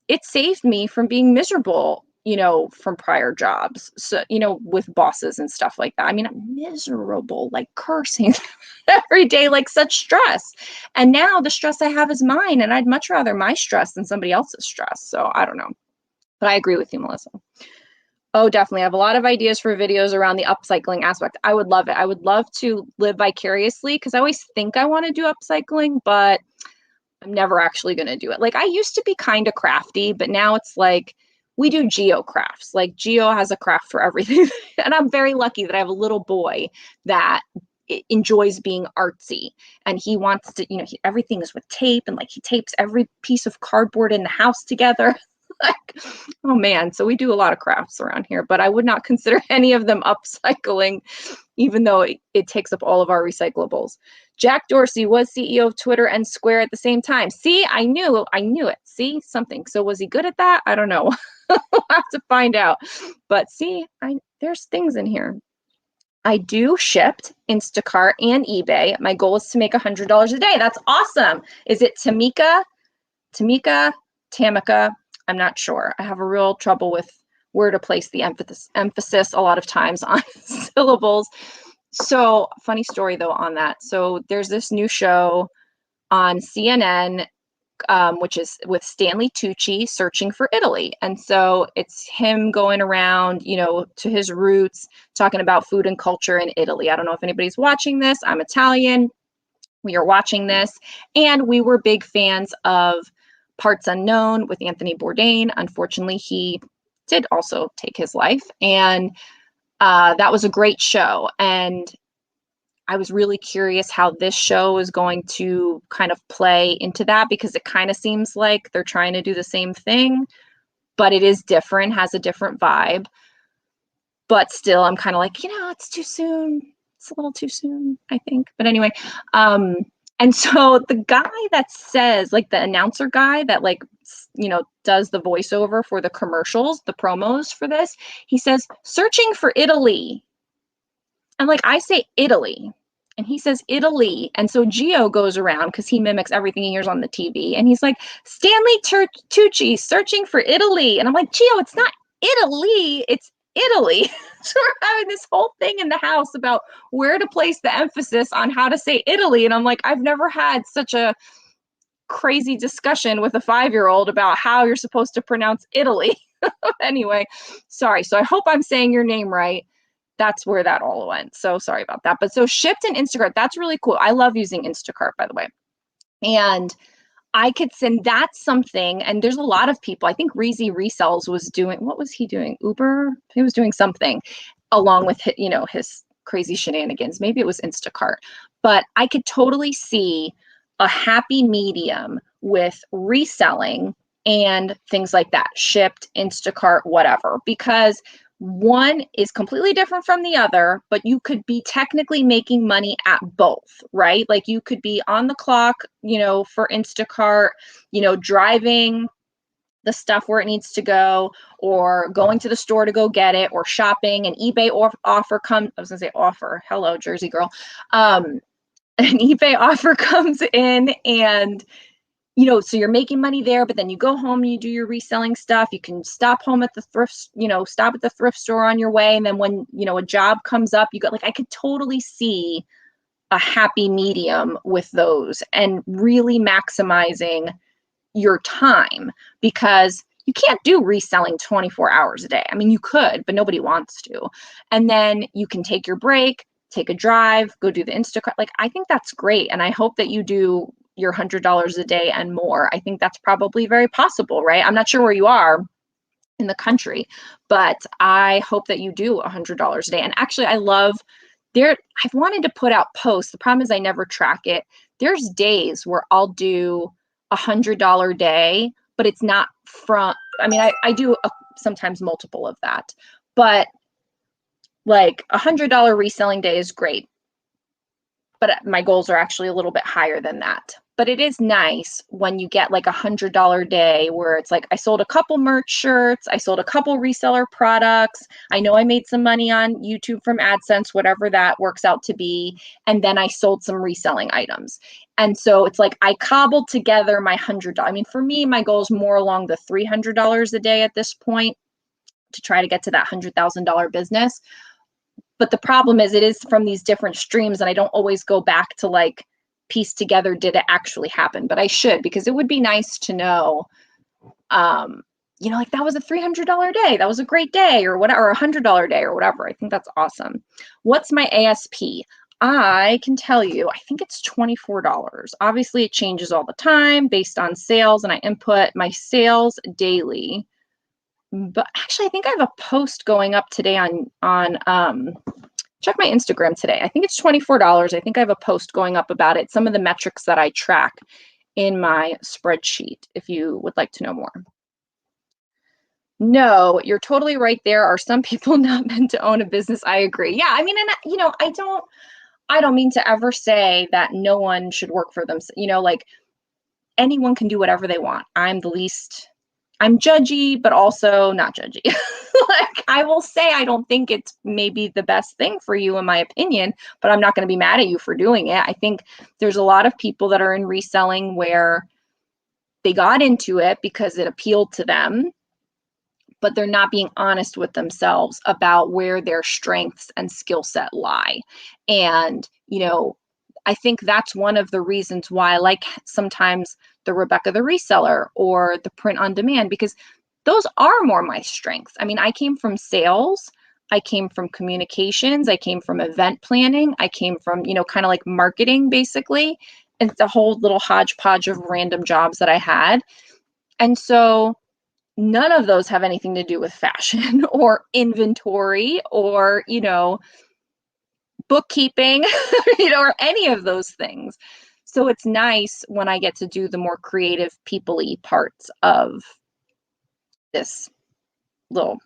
it saved me from being miserable, from prior jobs. So, with bosses and stuff like that. I mean, I'm miserable, like cursing every day, like such stress. And now the stress I have is mine. And I'd much rather my stress than somebody else's stress. So I don't know. But I agree with you, Melissa. Oh, definitely. I have a lot of ideas for videos around the upcycling aspect. I would love it. I would love to live vicariously, because I always think I want to do upcycling, but I'm never actually going to do it. Like I used to be kind of crafty, but now it's like we do geo crafts. Like Geo has a craft for everything. And I'm very lucky that I have a little boy that enjoys being artsy, and he wants to, everything is with tape, and like he tapes every piece of cardboard in the house together. Like, oh man. So we do a lot of crafts around here, but I would not consider any of them upcycling, even though it takes up all of our recyclables. Jack Dorsey was CEO of Twitter and Square at the same time. See, I knew it. See, something. So was he good at that? I don't know. We'll have to find out. But see, there's things in here. I do shipped Instacart and eBay. My goal is to make $100 a day. That's awesome. Is it Tamika? Tamika? I'm not sure. I have a real trouble with where to place the emphasis a lot of times on syllables. So funny story though on that. So there's this new show on CNN, which is with Stanley Tucci, Searching for Italy. And so it's him going around, to his roots, talking about food and culture in Italy. I don't know if anybody's watching this. I'm Italian. We are watching this. And we were big fans of Parts Unknown with Anthony Bourdain. Unfortunately, he did also take his life. And that was a great show. And I was really curious how this show is going to kind of play into that, because it kind of seems like they're trying to do the same thing, but it is different, has a different vibe. But still, I'm kind of like, it's too soon. It's a little too soon, I think. But anyway, and so the guy that says, like the announcer guy that like, does the voiceover for the commercials, the promos for this, he says, searching for Italy. And like, I say Italy and he says Italy. And so Gio goes around because he mimics everything he hears on the TV. And he's like, Stanley Tucci searching for Italy. And I'm like, Gio, it's not Italy, it's Italy. So we're having this whole thing in the house about where to place the emphasis on how to say Italy. And I'm like, I've never had such a crazy discussion with a 5-year-old about how you're supposed to pronounce Italy. Anyway, sorry. So I hope I'm saying your name right. That's where that all went. So sorry about that. But so Shipt and Instacart, that's really cool. I love using Instacart, by the way. And I could send that's something. And there's a lot of people. I think Reezy Resells was doing, what was he doing? Uber? He was doing something along with, his crazy shenanigans. Maybe it was Instacart. But I could totally see a happy medium with reselling and things like that. Shipt, Instacart, whatever. Because one is completely different from the other, but you could be technically making money at both, right? Like you could be on the clock, for Instacart, driving the stuff where it needs to go, or going to the store to go get it, or shopping. An eBay offer comes, I was gonna say offer, hello, Jersey girl. An eBay offer comes in and so you're making money there, but then you go home and you do your reselling stuff. You can stop home at the stop at the thrift store on your way. And then when, a job comes up, you got I could totally see a happy medium with those and really maximizing your time, because you can't do reselling 24 hours a day. I mean, you could, but nobody wants to. And then you can take your break, take a drive, go do the Instacart. I think that's great. And I hope that you do your $100 a day and more. I think that's probably very possible, right? I'm not sure where you are in the country, but I hope that you do $100 a day. And actually, I've wanted to put out posts. The problem is I never track it. There's days where I'll do $100 day, but it's not I do sometimes multiple of that, but $100 reselling day is great. But my goals are actually a little bit higher than that. But it is nice when you get $100 day where it's I sold a couple merch shirts, I sold a couple reseller products, I know I made some money on YouTube from AdSense, whatever that works out to be, and then I sold some reselling items. And so it's I cobbled together my $100. I mean, for me, my goal is more along the $300 a day at this point to try to get to that $100,000 business. But the problem is it is from these different streams, and I don't always go back to piece together, did it actually happen? But I should, because it would be nice to know, that was a $300 day. That was a great day, or whatever, or a $100 day or whatever. I think that's awesome. What's my ASP? I can tell you, I think it's $24. Obviously, it changes all the time based on sales, and I input my sales daily. But actually, I think I have a post going up today on check my Instagram today. I think it's $24. I think I have a post going up about it. Some of the metrics that I track in my spreadsheet, if you would like to know more. No, you're totally right. There are some people not meant to own a business. I agree. Yeah, I mean, and I don't mean to ever say that no one should work for them. Anyone can do whatever they want. I'm judgy, but also not judgy. I will say, I don't think it's maybe the best thing for you, in my opinion, but I'm not going to be mad at you for doing it. I think there's a lot of people that are in reselling where they got into it because it appealed to them, but they're not being honest with themselves about where their strengths and skill set lie. And, I think that's one of the reasons why I like sometimes the Rebecca the Reseller or the print on demand, because those are more my strengths. I mean, I came from sales, I came from communications, I came from event planning, I came from, kind of marketing, basically. It's a whole little hodgepodge of random jobs that I had. And so none of those have anything to do with fashion or inventory or, bookkeeping, or any of those things. So it's nice when I get to do the more creative, people-y parts of this little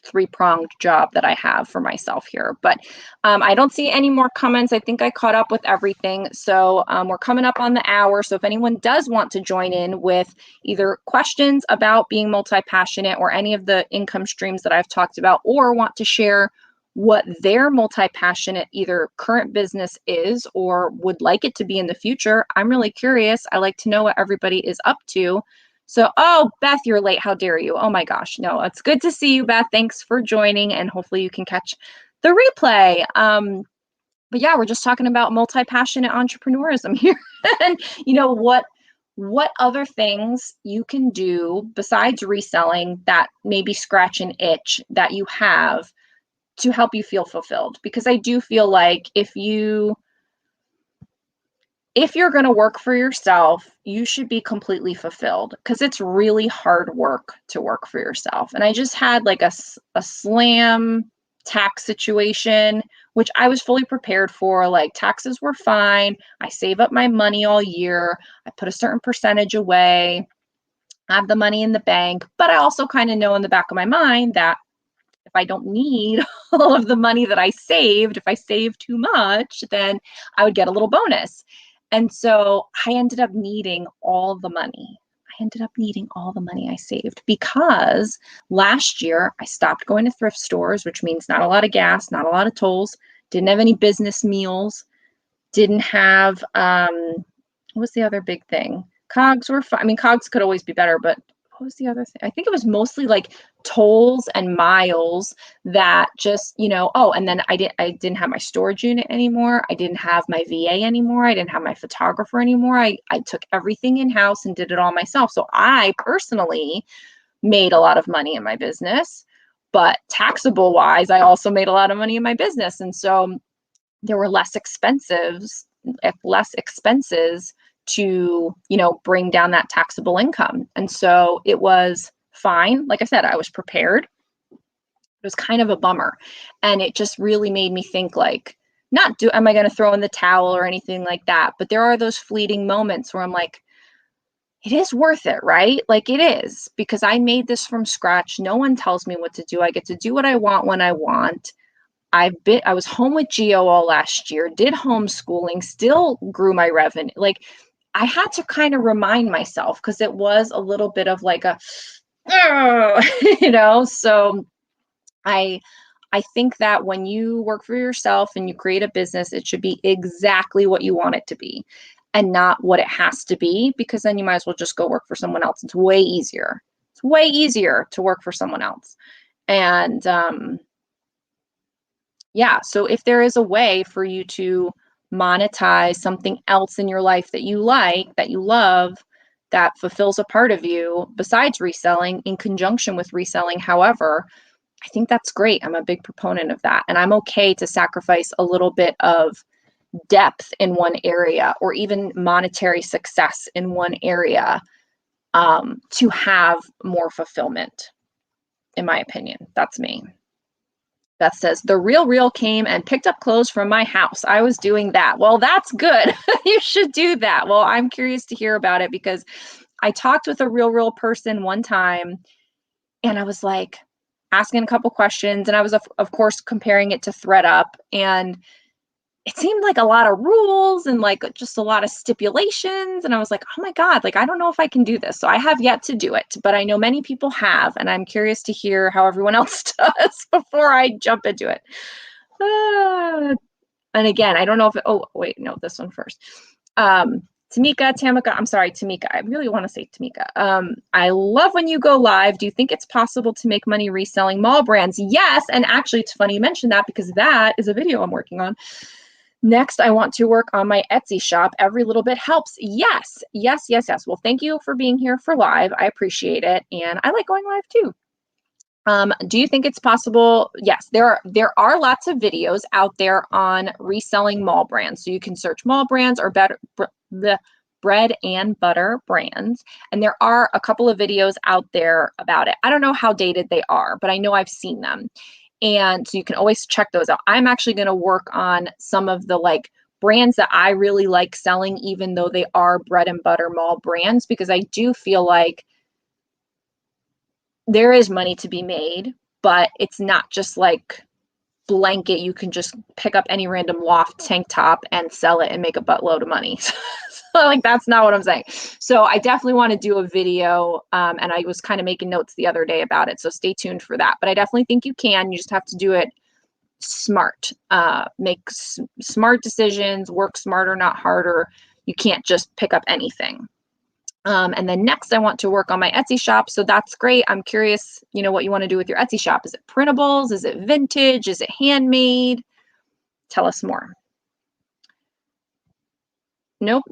three-pronged job that I have for myself here. But I don't see any more comments. I think I caught up with everything. So we're coming up on the hour. So if anyone does want to join in with either questions about being multi-passionate or any of the income streams that I've talked about, or want to share what their multi-passionate either current business is or would like it to be in the future, I'm really curious. I like to know what everybody is up to. So, oh, Beth, you're late. How dare you? Oh my gosh. No, it's good to see you, Beth. Thanks for joining, and hopefully you can catch the replay. But yeah, we're just talking about multi-passionate entrepreneurism here. And what other things you can do besides reselling that maybe scratch an itch that you have to help you feel fulfilled. Because I do feel like if you're going to work for yourself, you should be completely fulfilled, because it's really hard work to work for yourself. And I just had like a slam tax situation, which I was fully prepared for. Like, taxes were fine. I save up my money all year. I put a certain percentage away. I have the money in the bank. But I also kind of know in the back of my mind that if I don't need all of the money that I saved, if I save too much, then I would get a little bonus. And so I ended up needing all the money. I saved, because last year I stopped going to thrift stores, which means not a lot of gas, not a lot of tolls, didn't have any business meals, didn't have, what was the other big thing? Cogs were fine. I mean, cogs could always be better, but what was the other thing? I think it was mostly like tolls and miles that just, oh, and then I didn't have my storage unit anymore. I didn't have my VA anymore. I didn't have my photographer anymore. I took everything in-house and did it all myself. So I personally made a lot of money in my business, but taxable wise, I also made a lot of money in my business. And so there were less expenses to, bring down that taxable income. And so it was fine. Like I said, I was prepared. It was kind of a bummer. And it just really made me think, like, am I going to throw in the towel or anything like that? But there are those fleeting moments where I'm like, it is worth it, right? Like, it is, because I made this from scratch. No one tells me what to do. I get to do what I want when I want. I was home with Geo all last year, did homeschooling, still grew my revenue. Like, I had to kind of remind myself, because it was a little bit of like so I think that when you work for yourself and you create a business, it should be exactly what you want it to be and not what it has to be, because then you might as well just go work for someone else. It's way easier. It's way easier to work for someone else. And yeah, so if there is a way for you to monetize something else in your life that you like, that you love, that fulfills a part of you besides reselling, in conjunction with reselling, however, I think that's great. I'm a big proponent of that. And I'm okay to sacrifice a little bit of depth in one area, or even monetary success in one area, to have more fulfillment, in my opinion. That's me. Beth says, the real came and picked up clothes from my house. I was doing that. Well, that's good. You should do that. Well, I'm curious to hear about it, because I talked with a real person one time, and I was like asking a couple questions, and I was, of course, comparing it to ThreadUp, and it seemed like a lot of rules and like just a lot of stipulations. And I was like, oh my God, like, I don't know if I can do this. So I have yet to do it, but I know many people have, and I'm curious to hear how everyone else does before I jump into it. And again, I don't know if, this one first. Tamika, I'm sorry, Tamika. I really want to say Tamika. I love when you go live. Do you think it's possible to make money reselling mall brands? Yes. And actually, it's funny you mentioned that, because that is a video I'm working on. Next, I want to work on my Etsy shop. Every little bit helps. Yes. Well, thank you for being here for live. I appreciate it. And I like going live too. Do you think it's possible? Yes, there are lots of videos out there on reselling mall brands. So you can search mall brands or the bread and butter brands. And there are a couple of videos out there about it. I don't know how dated they are, but I know I've seen them. And so you can always check those out. I'm actually going to work on some of the like brands that I really like selling, even though they are bread and butter mall brands, because I do feel like there is money to be made, but it's not just like blanket. You can just pick up any random loft tank top and sell it and make a buttload of money. So like, that's not what I'm saying. So I definitely want to do a video. And I was kind of making notes the other day about it. So stay tuned for that. But I definitely think you can. You just have to do it smart, make smart decisions, work smarter, not harder. You can't just pick up anything. And then next I want to work on my Etsy shop. So that's great. I'm curious, what you want to do with your Etsy shop. Is it printables? Is it vintage? Is it handmade? Tell us more. Nope.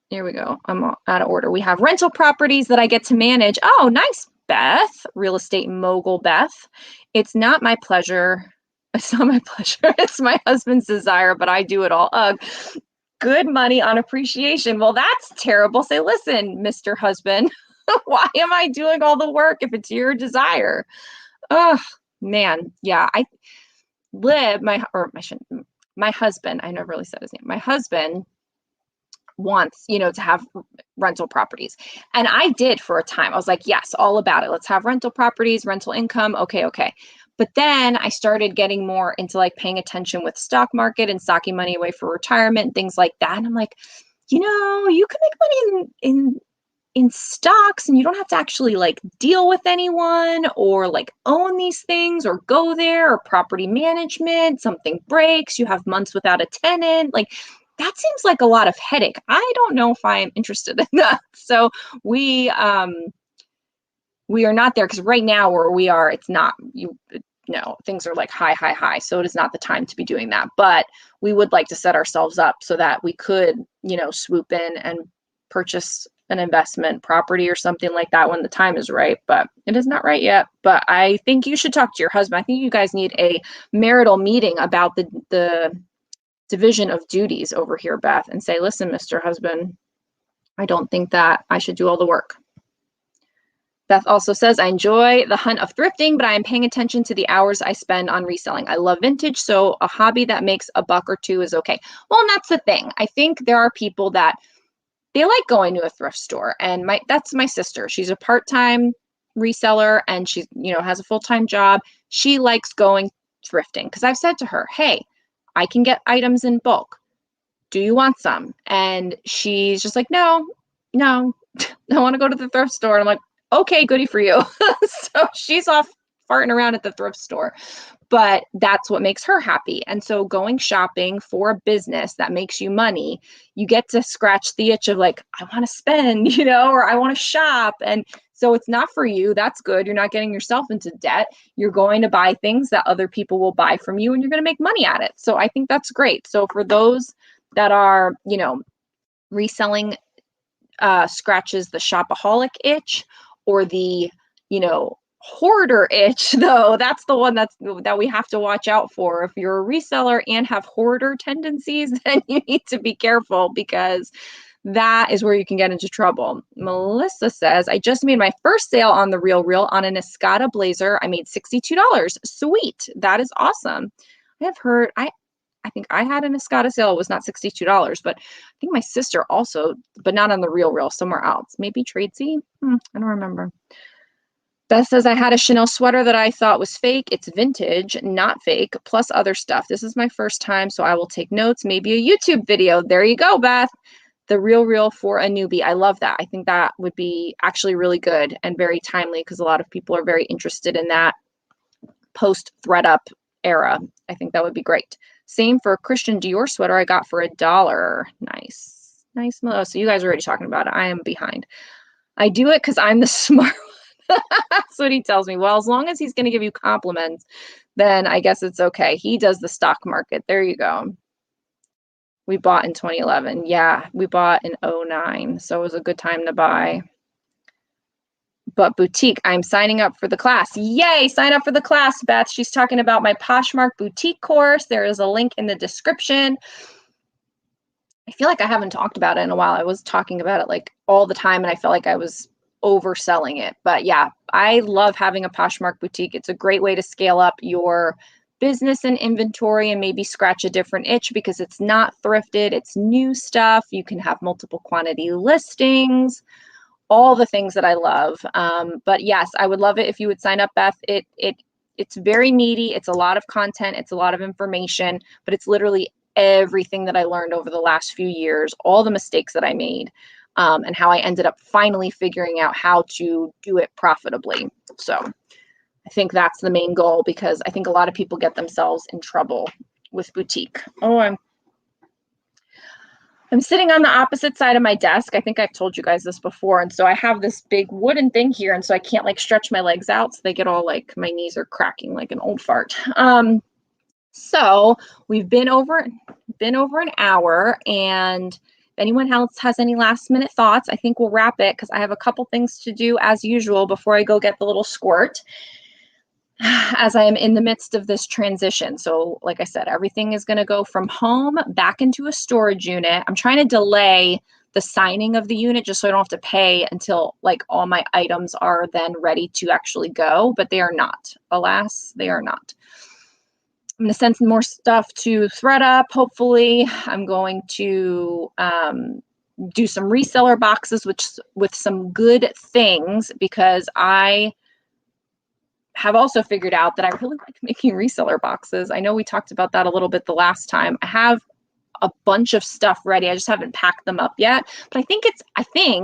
Here we go. I'm out of order. We have rental properties that I get to manage. Oh, nice, Beth. Real estate mogul, Beth. It's not my pleasure. It's not my pleasure. It's my husband's desire, but I do it all. Ugh. Good money on appreciation. Well, that's terrible. Say, listen, Mr. Husband, why am I doing all the work if it's your desire? Oh, man. Yeah. My husband, I never really said his name. My husband wants, to have rental properties. And I did for a time. I was like, yes, all about it. Let's have rental properties, rental income. Okay. But then I started getting more into like paying attention with stock market and stocking money away for retirement, things like that. And I'm like, you can make money in stocks, and you don't have to actually like deal with anyone or like own these things or go there, or property management. Something breaks, you have months without a tenant. Like, that seems like a lot of headache. I don't know if I'm interested in that. So we are not there, because right now where we are, it's not, things are like high. So it is not the time to be doing that. But we would like to set ourselves up so that we could, swoop in and purchase an investment property or something like that when the time is right. But it is not right yet. But I think you should talk to your husband. I think you guys need a marital meeting about the division of duties over here, Beth, and say, listen, Mr. Husband, I don't think that I should do all the work. Beth also says, I enjoy the hunt of thrifting, but I am paying attention to the hours I spend on reselling. I love vintage, so a hobby that makes a buck or two is okay. Well, and that's the thing. I think there are people that they like going to a thrift store, and that's my sister. She's a part-time reseller, and she, has a full-time job. She likes going thrifting because I've said to her, hey, I can get items in bulk. Do you want some? And she's just like, no, I want to go to the thrift store. And I'm like, okay, goody for you. So she's off farting around at the thrift store, but that's what makes her happy. And so going shopping for a business that makes you money, you get to scratch the itch of like, I want to spend, or I want to shop. And so it's not for you. That's good. You're not getting yourself into debt. You're going to buy things that other people will buy from you, and you're going to make money at it. So I think that's great. So for those that are, reselling scratches the shopaholic itch, or the, hoarder itch, though, that's the one that we have to watch out for. If you're a reseller and have hoarder tendencies, then you need to be careful, because that is where you can get into trouble. Melissa says, I just made my first sale on the Real on an Escada blazer. I made $62. Sweet. That is awesome. I have heard, I think I had an Escada sale. It was not $62, but I think my sister also, but not on the Real, somewhere else. Maybe Tradesy? I don't remember. Beth says, I had a Chanel sweater that I thought was fake. It's vintage, not fake, plus other stuff. This is my first time, so I will take notes. Maybe a YouTube video. There you go, Beth. The Real for a newbie. I love that. I think that would be actually really good and very timely, because a lot of people are very interested in that post ThreadUp era. I think that would be great. Same for a Christian Dior sweater I got for $1. Nice. So you guys are already talking about it. I am behind. I do it because I'm the smart one. That's what he tells me. Well, as long as he's going to give you compliments, then I guess it's okay. He does the stock market. There you go. We bought in 2011. Yeah, we bought in 2009. So it was a good time to buy. But boutique, I'm signing up for the class. Yay, sign up for the class, Beth. She's talking about my Poshmark boutique course. There is a link in the description. I feel like I haven't talked about it in a while. I was talking about it like all the time, and I felt like I was overselling it. But yeah, I love having a Poshmark boutique. It's a great way to scale up your business and inventory and maybe scratch a different itch because it's not thrifted, it's new stuff. You can have multiple quantity listings, all the things that I love. But yes, I would love it if you would sign up, Beth. It's very meaty. It's a lot of content. It's a lot of information, but it's literally everything that I learned over the last few years, all the mistakes that I made, and how I ended up finally figuring out how to do it profitably. So I think that's the main goal, because I think a lot of people get themselves in trouble with boutique. Oh, I'm sitting on the opposite side of my desk. I think I've told you guys this before. And so I have this big wooden thing here. And so I can't like stretch my legs out. So they get all like, my knees are cracking like an old fart. So we've been over an hour, and if anyone else has any last minute thoughts, I think we'll wrap it because I have a couple things to do as usual before I go get the little squirt, as I am in the midst of this transition. So like I said, everything is going to go from home back into a storage unit. I'm trying to delay the signing of the unit just so I don't have to pay until like all my items are then ready to actually go, but they are not. Alas, they are not. I'm going to send some more stuff to ThreadUp. Hopefully, I'm going to do some reseller boxes, with some good things, because I have also figured out that I really like making reseller boxes. I know we talked about that a little bit the last time. I have a bunch of stuff ready. I just haven't packed them up yet. But I think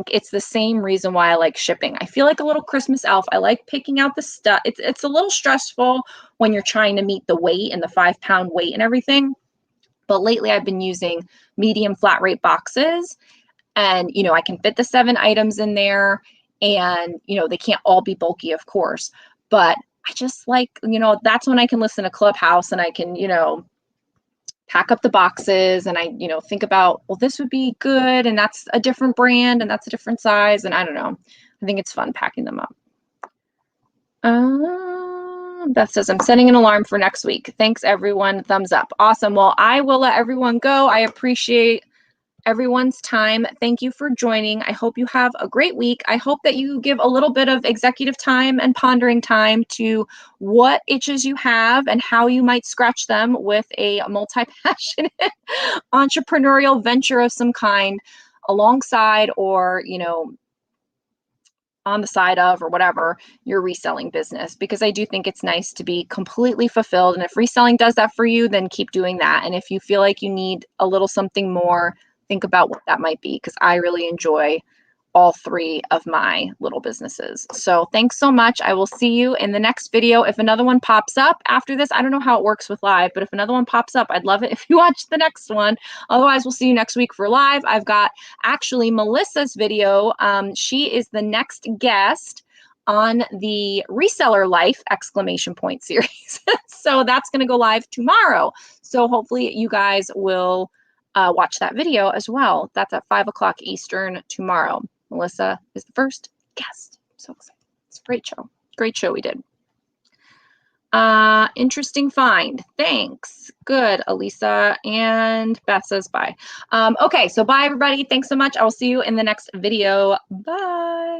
it's the same reason why I like shipping. I feel like a little Christmas elf. I like picking out the stuff. It's a little stressful when you're trying to meet the weight and the 5-pound weight and everything. But lately I've been using medium flat rate boxes, and I can fit the 7 items in there, and they can't all be bulky, of course, but I just like, that's when I can listen to Clubhouse and I can, pack up the boxes, and I, think about, well, this would be good, and that's a different brand, and that's a different size, and I don't know. I think it's fun packing them up. Beth says, I'm setting an alarm for next week. Thanks, everyone. Thumbs up. Awesome. Well, I will let everyone go. I appreciate everyone's time. Thank you for joining. I hope you have a great week. I hope that you give a little bit of executive time and pondering time to what itches you have and how you might scratch them with a multi-passionate entrepreneurial venture of some kind, alongside or, on the side of, or whatever, your reselling business, because I do think it's nice to be completely fulfilled. And if reselling does that for you, then keep doing that. And if you feel like you need a little something more, think about what that might be, because I really enjoy all 3 of my little businesses. So thanks so much. I will see you in the next video. If another one pops up after this, I don't know how it works with live, but if another one pops up, I'd love it if you watch the next one. Otherwise, we'll see you next week for live. I've got actually Melissa's video. She is the next guest on the Reseller Life ! Series. So that's going to go live tomorrow. So hopefully you guys will watch that video as well. That's at 5 o'clock Eastern tomorrow. Melissa is the first guest. So excited. It's a great show. Great show we did. Interesting find. Thanks. Good, Elisa. And Beth says bye. Okay, so bye, everybody. Thanks so much. I will see you in the next video. Bye.